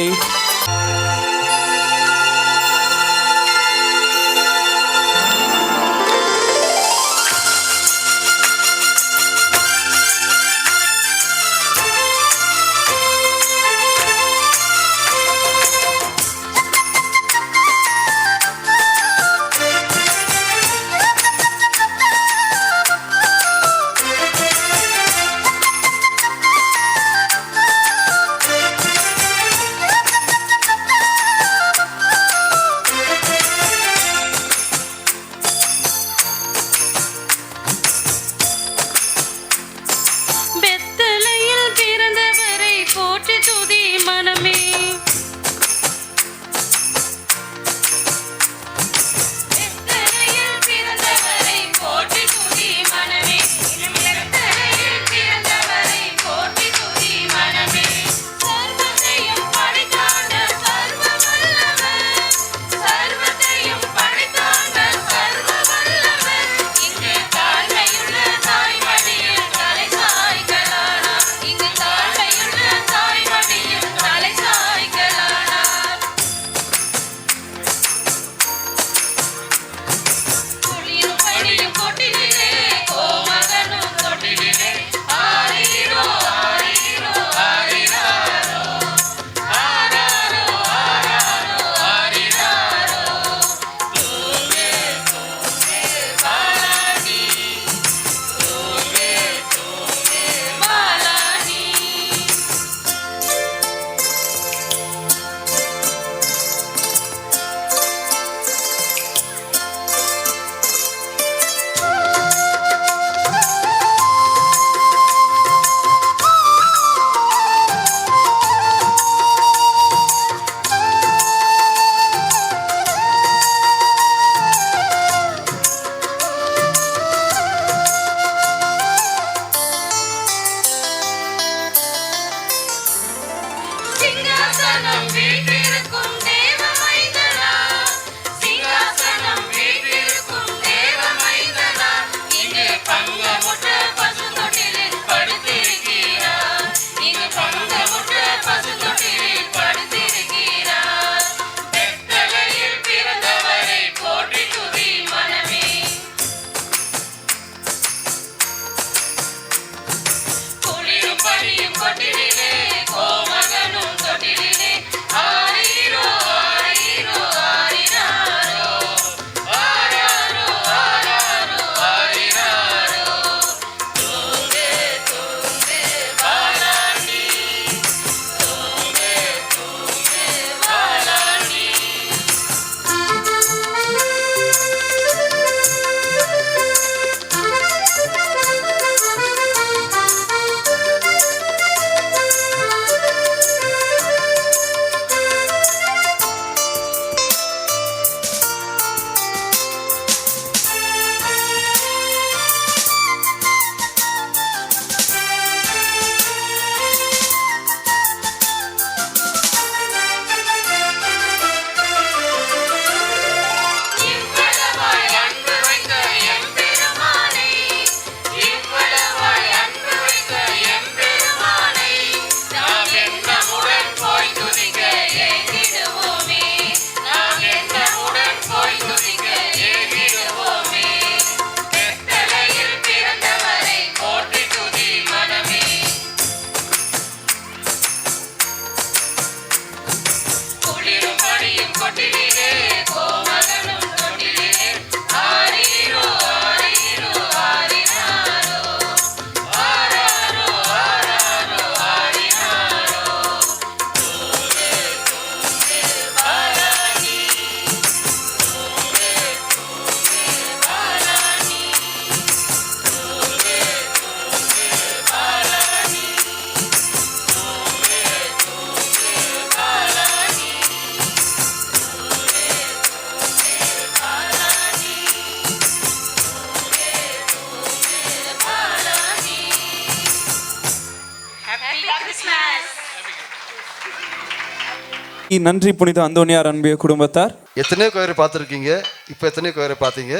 நன்றி புனித அந்தோனியார் அன்பிய குடும்பத்தார். எத்தனையோ கோயிலை பார்த்துருக்கீங்க, இப்போ எத்தனையோ கோயிலை பார்த்தீங்க.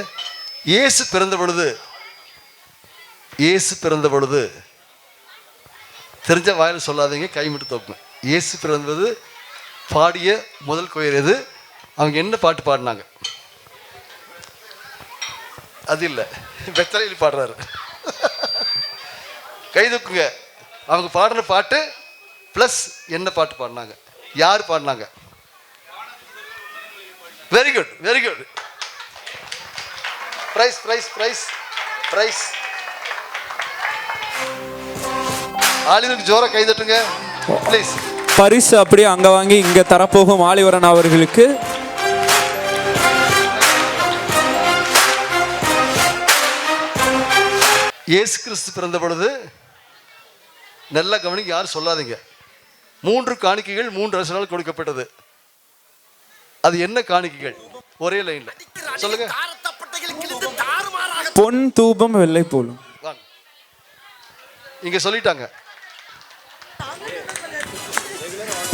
இயேசு பிறந்த பொழுது தெரிஞ்ச வாயில் சொல்லாதீங்க, கைமிட்டு தோக்குங்க. இயேசு பிறந்தது பாடிய முதல் கோயில் எது? அவங்க என்ன பாட்டு பாடினாங்க? அது இல்லை, பெத்தலையில் பாடுறாரு. கை தூக்குங்க. அவங்க பாடின பாட்டு ப்ளஸ் என்ன பாட்டு பாடினாங்க? யார் பாடினாங்க? Very good, very good. Prize prize prize prize. ஆலிவருக்கு ஜோர கை தட்டுங்க ப்ளீஸ். பரிசு அப்படியே அங்க வாங்கி இங்க தரப்போகும் ஆலிவரன் அவர்களுக்கு இயேசு கிறிஸ்து பிறந்த பொழுது நல்ல கவனிக்க, யாரும் சொல்லாதீங்க. 3 காணிக்கைகள் 3 அரசனால் கொடுக்கப்பட்டது. அது என்ன காணிக்கைகள்? ஒரே லைன்ல சொல்லுங்க. பொன், தூபம், வெள்ளை போலும். இங்க சொல்லிட்டாங்க.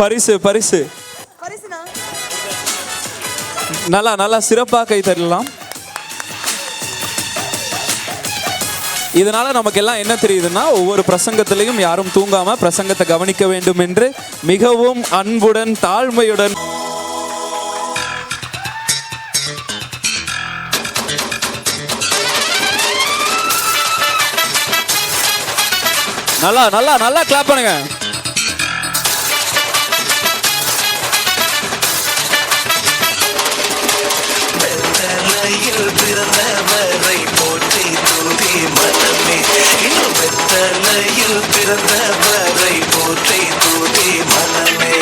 பரிசு பரிசு நல்லா நல்லா சிறப்பாக கை தரலாம். இதனால நமக்கு எல்லாம் என்ன தெரியுதுன்னா, ஒவ்வொரு பிரசங்கத்திலையும் யாரும் தூங்காம பிரசங்கத்தை கவனிக்க வேண்டும் என்று மிகவும் அன்புடன் தாழ்மையுடன் நல்லா நல்லா நல்லா கிளாப் பண்ணுங்க. பிறந்தவரை போற்றி தூதி மனமே, இன்னும் வெத்தலையில் பிறந்தவரை போற்றி தூதி மனமே.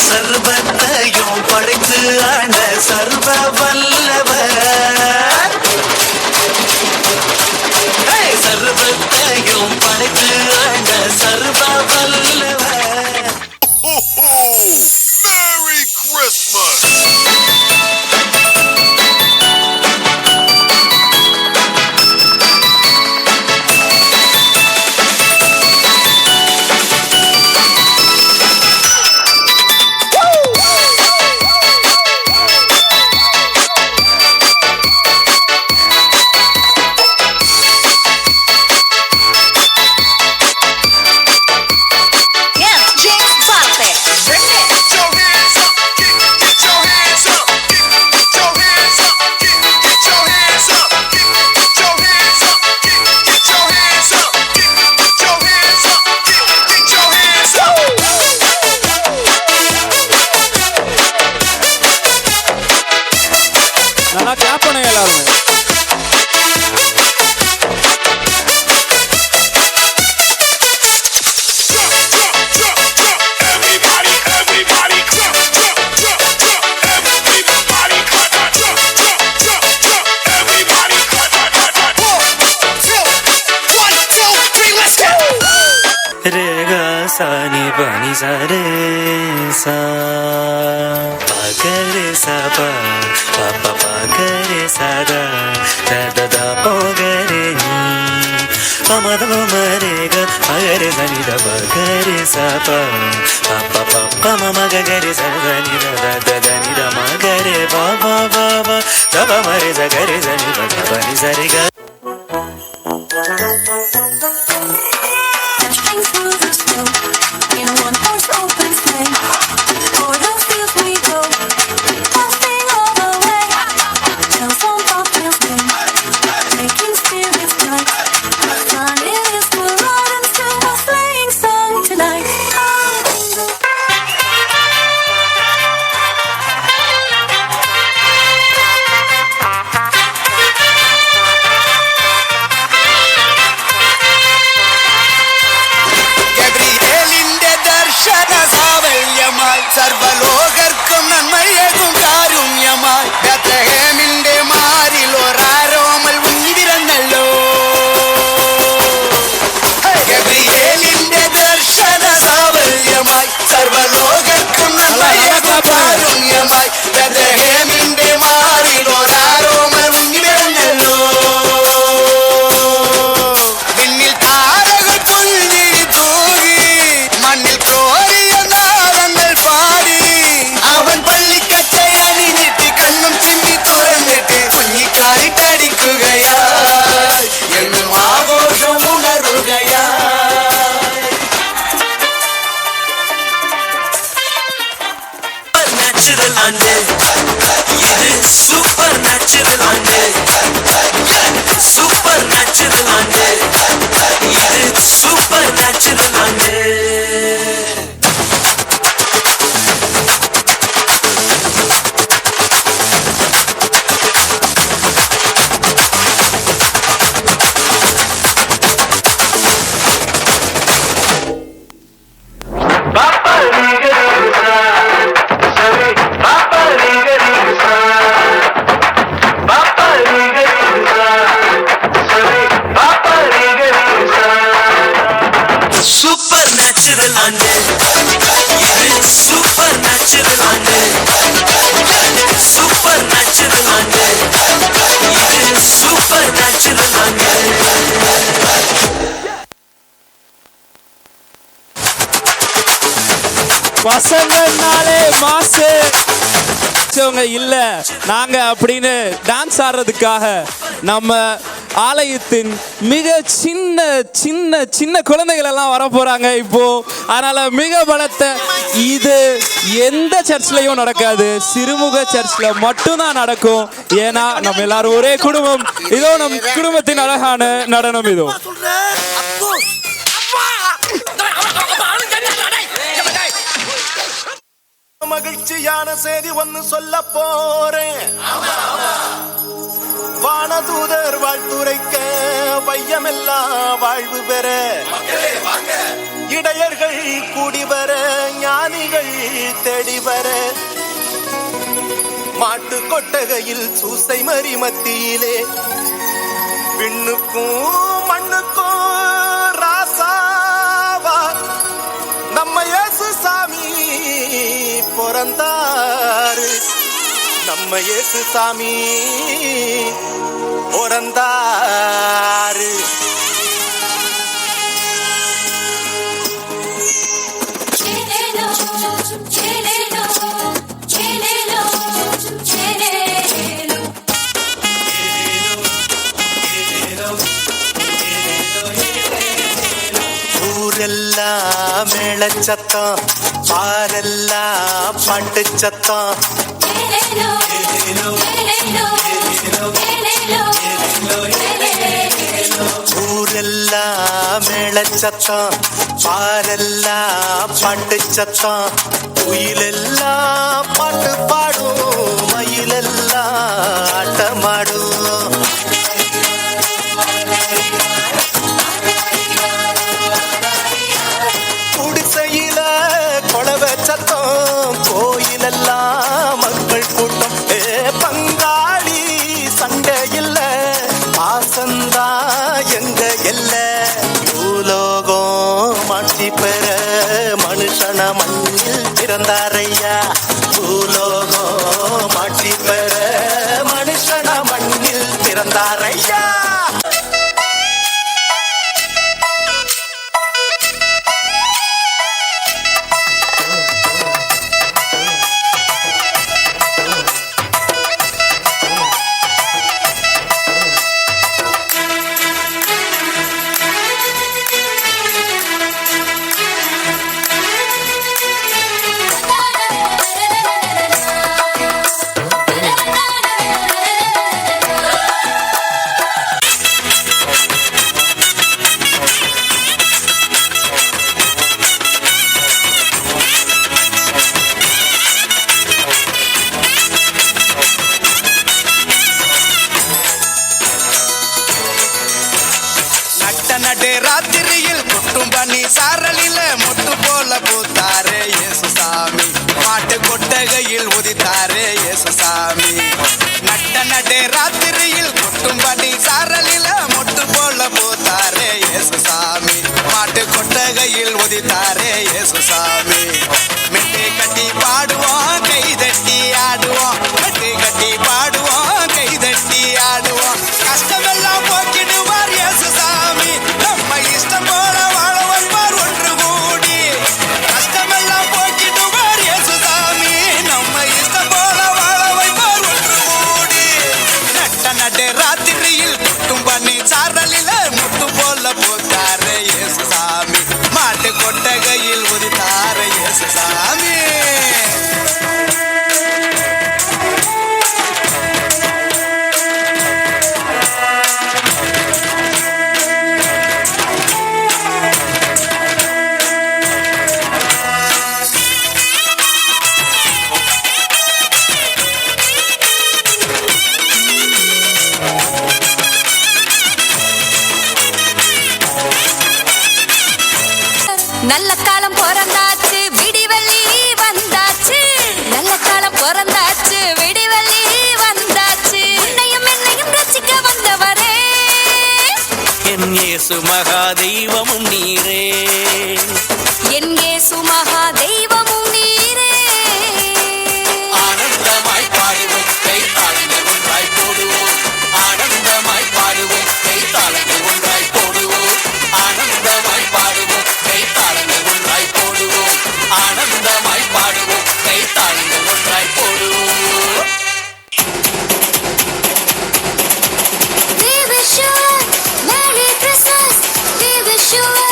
சர்வத்தையும் படைத்து ஆண்ட சர்வ வல்லவர், சர்வத்தையும் படைத்து ஆண்ட சர்வ வல்லவர். Merry Christmas! நல்லா கிளாப் பண்ணுங்க எல்லாரும். सानी पानी सारे सा पगरे सा पा पा पगरे सा दा दा दा दा पगरे नी पमद मरे ग पगरे सनी दा पगरे सा पा पा पा पा मम गरे सा नी दा दा दा दा नी दा मगरे बा बा बा बा दा बा मरे सा गरे सनी दा दा नी सा रे गा സർവലോകർക്കും നന്മയേകും കാരുണ്യമായി ബേത്ലഹേമിന്റെ മാറിൽ ഒരാരോമൽ ഉന്നിരുന്നല്ലോ. ഗബ്രിയേലിന്റെ ദർശന സാവല്യമായി സർവലോകർക്കും നന്മയേകും കാരുണ്യമായി ബേത്ലഹേമിന്റെ മാറിൽ ഒരാരോമൽ ഉന്നിരുന്നല്ലോ. വിണ്ണിൽ താരകൾ തുള്ളി തൂകി മണ്ണിൽ ക്രോറിയ നാദങ്ങൾ പാടി അവൻ പള്ളിക്കച്ചை അണിഞ്ഞിട്ട് കണ്ണും ചിമ്മി തുറന്നിട്ട് കുഞ്ഞിക്കാരിട്ടടിക്കുകയായി എന്നും ആഘോഷം ഉണരുകയായി. നാച്ചുറൽ ആണ്ട് ഇത് സൂപ്പർ നാച്ചുറൽ ആണ്ട് സൂപ്പർ നാച്ചുറൽ ആണ്ട് ഇത് സൂപ്പർ നാച്ചുറൽ ആണ്ട്. സൂപ്പർ നാച്ചുറൽ ആണ്ട് ഇത് സൂപ്പർ നാച്ചുറൽ ആണ്ട് സൂപ്പർ നാച്ചുറൽ ആണ്ട് ഇത് സൂപ്പർ നാച്ചുറൽ ആണ്ട്. பசங்கனாலே மாசு இல்ல நாங்க அப்படின்னு டான்ஸ் ஆடுறதுக்காக நம்ம ஆலயத்தின் மிக சின்ன சின்ன சின்ன குழந்தைகள் எல்லாம் வர போறாங்க இப்போ. அதனால மிக பலத்த இது எந்த சர்ச்லயும் நடக்காது, சிறுமுக சர்ச்ல மட்டும்தான் நடக்கும். ஏன்னா நம்ம எல்லாரும் ஒரே குடும்பம். இதோ நம் குடும்பத்தின் அழகான நடனம் இதோ. மகிழ்ச்சியான செய்தி ஒன்னு சொல்ல போறேன். வானதூதர் வாழ்த்துரைக்க வையமெல்லாம் வாழ்வு பெற இடையர்கள் கூடி வர ஞானிகள் தேடி வர மாட்டு கொட்டகையில் சூசை மறி மத்தியிலே விண்ணுக்கும் மண்ணுக்கும் ராசாவா நம்ம இயேசு சாமி பிறந்தாரு. நம்ம இயேசு சாமி பிறந்தாரு. ஊரெல்லாம் மேளச்சத்தம் பாரெல்லாம் பாட்டு சத்தம். ஊரெல்லாம் மேளச்சத்தம் பாரெல்லாம் பாட்டு சத்தம். குயிலெல்லாம் பாட்டு பாடும் மயிலெல்லாம் ஆட்டமாடும். குடிசையில கொலவ சத்தம் கோயிலெல்லாம் மக்கள் கூட்டம். பங்காளி சண்டை இல்ல பாசந்தா எங்க எல்ல. பூலோகம் மாற்றி பெற மனுஷன மண்ணில் பிறந்தாரையா. பூலோகம் மாற்றி பெற மனுஷன மண்ணில் பிறந்தாரையா. சாமி. நட்ட நடு ராத்திரியில் கொட்டும்படி சாரலில மொட்டு போல போத்தாரே இயேசு சாமி. மாட்டு கொட்டகையில் உதித்தாரே இயேசு சாமி. மெட்டு கட்டி பாடுவோம் கை தட்டி ஆடுவோம். மெட்டு கட்டி பாடுவோம் கை தட்டி ஆடுவோம். கஷ்டமெல்லாம் போக்கிடுவார் இயேசு சாமி. நம்ம இஷ்டம் போல வாழ வைப்பார் ஒன்று கூடி. கஷ்டமெல்லாம் போக்கிடுவார் இயேசு சாமி. நம்ம இஷ்டம் போல வாழ வைப்பார் ஒன்று கூடி. நட்ட நடு ராத்திரியில் குட்டும் பண்ணி சாரலில முட்டு போல போத்தாரே இயேசு சாமி. மாட்டு கொட்டகையில் உதித்தாரே இயேசு சாமி. நல்ல காலம் பிறந்தாச்சு விடிவெள்ளி வந்தாச்சு. நல்ல காலம் பிறந்தாச்சு விடிவெள்ளி வந்தாச்சு. உன்னையும் என்னையும் ரசிக்க வந்தவரே என் இயேசு மகா தெய்வமும் நீரே. என் இயேசு மகா தெய்வமும் நீரே. ஆனந்தமாய் பாடுவோம் கை தாளங்கள் ஒன்றாய் போடுவோம். ஆனந்தமாய் பாடுவோம் கை தாளங்கள் ஒன்றாய் போடுவோம். ஆனந்தமாய் பாடுவோம் கை தாளங்கள் ஒன்றாய் போடுவோம். ஆனந்தமாய் பாடுவோம் கை தாளங்கள் ஒன்றாய் போடுவோம். We wish you a Merry Christmas. We wish you a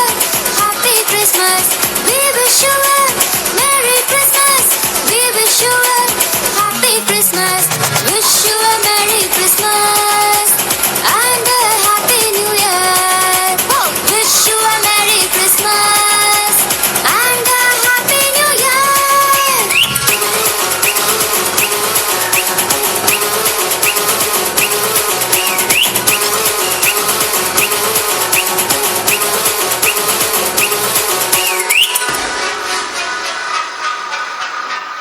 Happy Christmas. We wish you a Merry Christmas. We wish you a Happy Christmas. Wish you a Merry Christmas and a Happy New Year. Oh, wish you a Merry Christmas and a Happy New Year.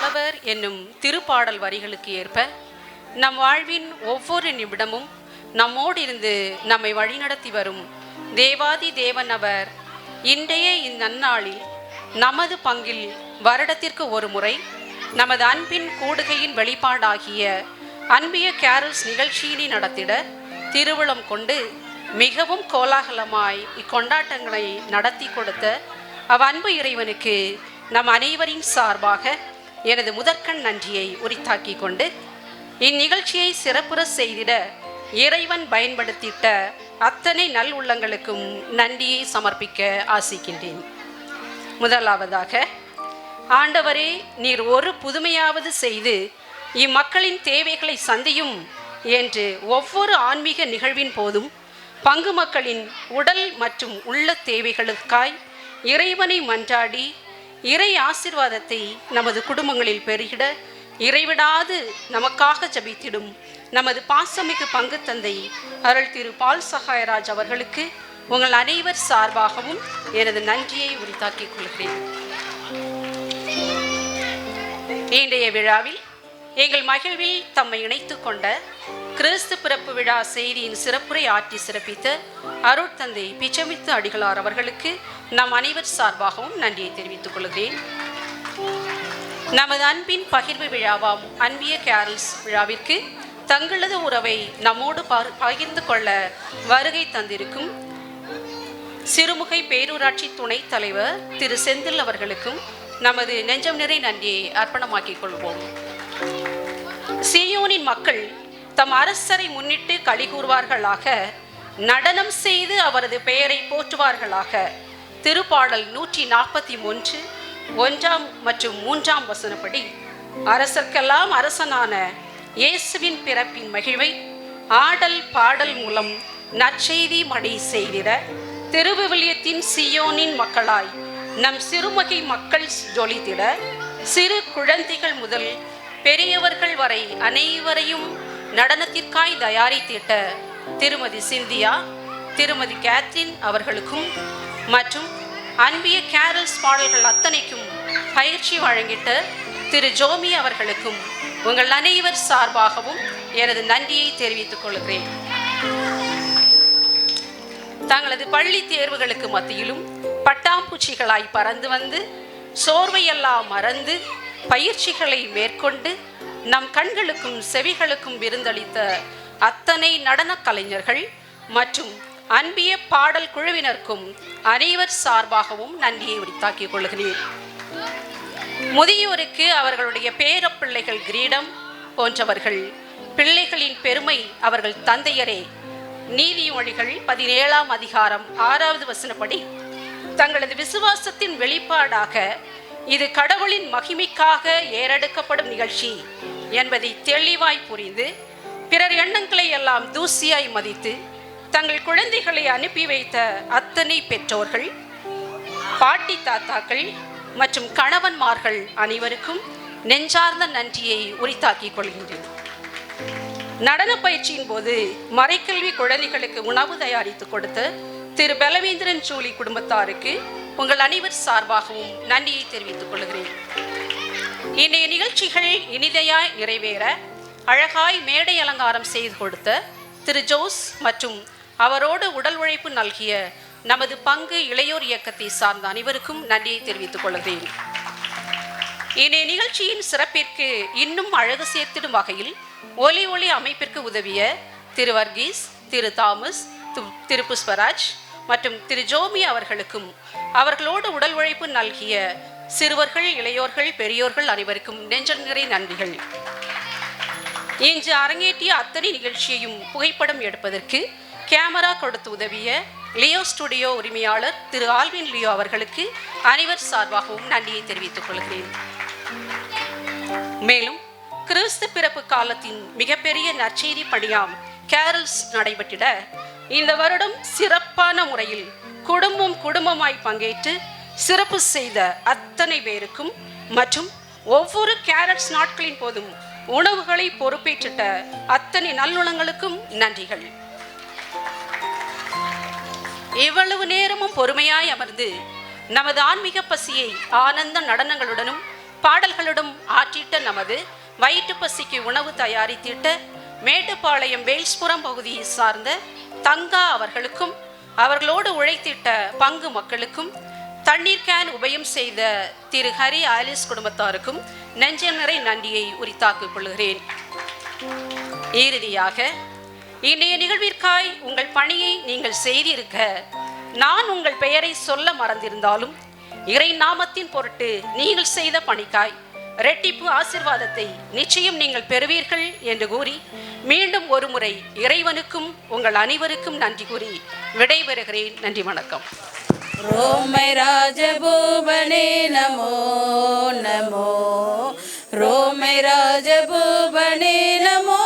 புலவர் என்னும் திருப்பாடல் வரிகளுக்கு ஏற்ப நம் வாழ்வின் ஒவ்வொரு நிமிடமும் நம்மோடு இருந்து நம்மை வழிநடத்தி வரும் தேவாதி தேவன் அவர் இன்றைய இந்நன்னாளில் நமது பங்கில் வருடத்திற்கு ஒரு முறை நமது அன்பின் கூடுகையின் வெளிப்பாடாகிய அன்பிய கேரல்ஸ் நிகழ்ச்சியினை நடத்திட திருவுளம் கொண்டு மிகவும் கோலாகலமாய் இக்கொண்டாட்டங்களை நடத்தி கொடுத்த அவ்வன்பு இறைவனுக்கு நம் அனைவரின் சார்பாக எனது முதற்கண் நன்றியை உரித்தாக்கி கொண்டு இந்நிகழ்ச்சியை சிறப்புற செய்திட இறைவன் பயன்படுத்திட்ட அத்தனை நல் உள்ளங்களுக்கும் நன்றியை சமர்ப்பிக்க ஆசிக்கின்றேன். முதலாவதாக, ஆண்டவரே, நீர் ஒரு புதுமையாவது செய்து இம்மக்களின் தேவைகளை சந்தியும் என்று ஒவ்வொரு ஆன்மீக நிகழ்வின் போதும் பங்கு மக்களின் உடல் மற்றும் உள்ள தேவைகளுக்காய் இறைவனை மன்றாடி இறை ஆசீர்வாதத்தை நமது குடும்பங்களில் பெருகிட இறைவிடாது நமக்காக ஜபித்திடும் நமது பாசமிகு பங்கு தந்தை அருள் திரு பால் சகாயராஜ் அவர்களுக்கு உங்கள் அனைவர் சார்பாகவும் எனது நன்றியை உரித்தாக்கிக் கொள்கிறேன். இன்றைய விழாவில் எங்கள் மகிழ்வில் தம்மை இணைத்து கொண்ட கிறிஸ்து பிறப்பு விழா செய்தியின் சிறப்புரை ஆற்றி சிறப்பித்த அருட்தந்தை பிச்சமித்து அடிகளார் அவர்களுக்கு நம் அனைவர் சார்பாகவும் நன்றியை தெரிவித்துக் கொள்கிறேன். நமது அன்பின் பகிர்வு விழாவாம் அன்பிய கேரல்ஸ் விழாவிற்கு தங்களது உறவை நம்மோடு பகிர்ந்து கொள்ள வருகை தந்திருக்கும் சிறுமுகை பேரூராட்சி துணைத் தலைவர் திரு செந்தில் அவர்களுக்கும் நமது நெஞ்சம் நிறை நன்றியை அர்ப்பணமாக்கிக் கொள்வோம். சீயோனின் மக்கள் தம் அரசரை முன்னிட்டு களி கூறுவார்களாக, நடனம் செய்து அவரது பெயரை போற்றுவார்களாக. திருப்பாடல் 141 1 மற்றும் 3 வசனப்படி அரசர்க்கெல்லாம் அரசனான இயேசுவின் பிறப்பின் மகிழ்வை ஆடல் பாடல் மூலம் நற்செய்தி மடை செய்திட திருவிவிலியத்தின் சீயோனின் மக்களாய் நம் சிறுமகை மக்கள் ஜொலித்திட சிறு குழந்தைகள் முதல் பெரியவர்கள் வரை அனைவரையும் நடனத்திற்காய் தயாரித்திட்ட திருமதி சிந்தியா, திருமதி கேத்ரின் அவர்களுக்கும் மற்றும் அன்பிய கேரல்ஸ் பாடல்கள் அத்தனைக்கும் பயிற்சி வழங்கிட்ட திரு ஜோமி அவர்களுக்கும் உங்கள் அனைவர் சார்பாகவும் எனது நன்றியை தெரிவித்துக் கொள்கிறேன். தங்களது பள்ளி தேர்வுகளுக்கு மத்தியிலும் பட்டாம்பூச்சிகளாய் பறந்து வந்து சோர்வையெல்லாம் மறந்து பயிற்சிகளை மேற்கொண்டு நம் கண்களுக்கும் செவிகளுக்கும் விருந்தளித்த அத்தனை நடன கலைஞர்கள் மற்றும் அன்பிய பாடல் குழுவினருக்கும் அனைவர் சார்பாகவும் நன்றியை உரித்தாக்கிக் கொள்கிறேன். முதியோருக்கு அவர்களுடைய பேரப்பிள்ளைகள் கிரீடம் போன்றவர்கள் பிள்ளைகளின் பெருமை அவர்கள் தந்தையரே. நீதிமொழிகள் 17ஆம் அதிகாரம் 6வது வசனப்படி தங்களது விசுவாசத்தின் வெளிப்பாடாக இது கடவுளின் மகிமைக்காக ஏறெடுக்கப்படும் நிகழ்ச்சி என்பதை தெளிவாய் புரிந்து பிறர் எண்ணங்களை எல்லாம் தூசியாய் மதித்து தங்கள் குழந்தைகளை அனுப்பி வைத்த அத்தனை பெற்றோர்கள், பாட்டி தாத்தாக்கள் மற்றும் கணவன்மார்கள் அனைவருக்கும் நெஞ்சார்ந்த நன்றியை உரித்தாக்கிக் கொள்கின்றேன். நடன பயிற்சியின் போது மறைக்கல்வி குழந்தைகளுக்கு உணவு தயாரித்து கொடுத்த திரு பலவேந்திரன் ஜூலி குடும்பத்தாருக்கு உங்கள் அனைவர் சார்பாகவும் நன்றியை தெரிவித்துக் கொள்கிறேன். இன்றைய நிகழ்ச்சிகள் இனிதையாய் நிறைவேற அழகாய் மேடை அலங்காரம் செய்து கொடுத்த திரு ஜோஸ் மற்றும் அவரோடு உடல் உழைப்பு நல்கிய நமது பங்கு இளையோர் இயக்கத்தை சார்ந்த அனைவருக்கும் நன்றியை தெரிவித்துக் கொள்கிறேன். இன்றைய நிகழ்ச்சியின் சிறப்பிற்கு இன்னும் அழகு சேர்த்திடும் வகையில் ஒலி அமைப்பிற்கு உதவிய திரு வர்கீஸ், திரு தாமஸ், திரு புஷ்பராஜ் மற்றும் திரு ஜோமி அவர்களுக்கும் அவர்களோடு உடல் உழைப்பு நல்கிய சிறுவர்கள், இளையோர்கள், பெரியோர்கள் அனைவருக்கும் நெஞ்சம் நிறை நன்றிகள். இன்று அரங்கேற்றிய அத்தனை நிகழ்ச்சியையும் புகைப்படம் எடுப்பதற்கு கேமரா கொடுத்து உதவிய லியோ ஸ்டுடியோ உரிமையாளர் திரு ஆல்வின் லியோ அவர்களுக்கு அனைவர் சார்பாகவும் நன்றியை தெரிவித்துக் கொள்கிறேன். மேலும் கிறிஸ்து பிறப்பு காலத்தின் மிகப்பெரிய நற்செய்தி பணியாம் கேரல்ஸ் நடைபெற்றிட இந்த வருடம் சிறப்பான முறையில் குடும்பமாய் பங்கேற்று சிறப்பு செய்த அத்தனை பேருக்கும் மற்றும் ஒவ்வொரு கேரல்ஸ் நாட்களின் போதும் உணவுகளை பொறுப்பேற்றிட்ட அத்தனை நல்லுணங்களுக்கும் நன்றிகள். இவ்வளவு நேரமும் பொறுமையாய் அமர்ந்து நமது ஆன்மீக பசியை ஆனந்த நடனங்களுடனும் பாடல்களுடன் ஆற்றிட்ட நமது வயிற்று பசிக்கு உணவு தயாரித்திட்ட மேட்டுப்பாளையம் வேல்ஸ்புரம் பகுதியை சார்ந்த தங்கா அவர்களுக்கும் அவர்களோடு உழைத்திட்ட பங்கு மக்களுக்கும் தண்ணீர் கேன் உபயம் செய்த திரு ஹரி ஆலிஸ் குடும்பத்தாருக்கும் நெஞ்சம் நிறை நன்றியை உரித்தாக்கிக் கொள்கிறேன். இறுதியாக இன்றைய நிகழ்விற்காய் உங்கள் பணியை நீங்கள் செய்திருக்க நான் உங்கள் பெயரை சொல்ல மறந்திருந்தாலும் இறை நாமத்தின் பொருட்டு நீங்கள் செய்த பணிக்காய் இரட்டிப்பு ஆசீர்வாதத்தை நிச்சயம் நீங்கள் பெறுவீர்கள் என்று கூறி மீண்டும் ஒரு முறை இறைவனுக்கும் உங்கள் அனைவருக்கும் நன்றி கூறி விடைபெறுகிறேன். நன்றி, வணக்கம். ரோமை ராஜபூபனே நமோ நமோ, ரோமை ராஜபூபனே நமோ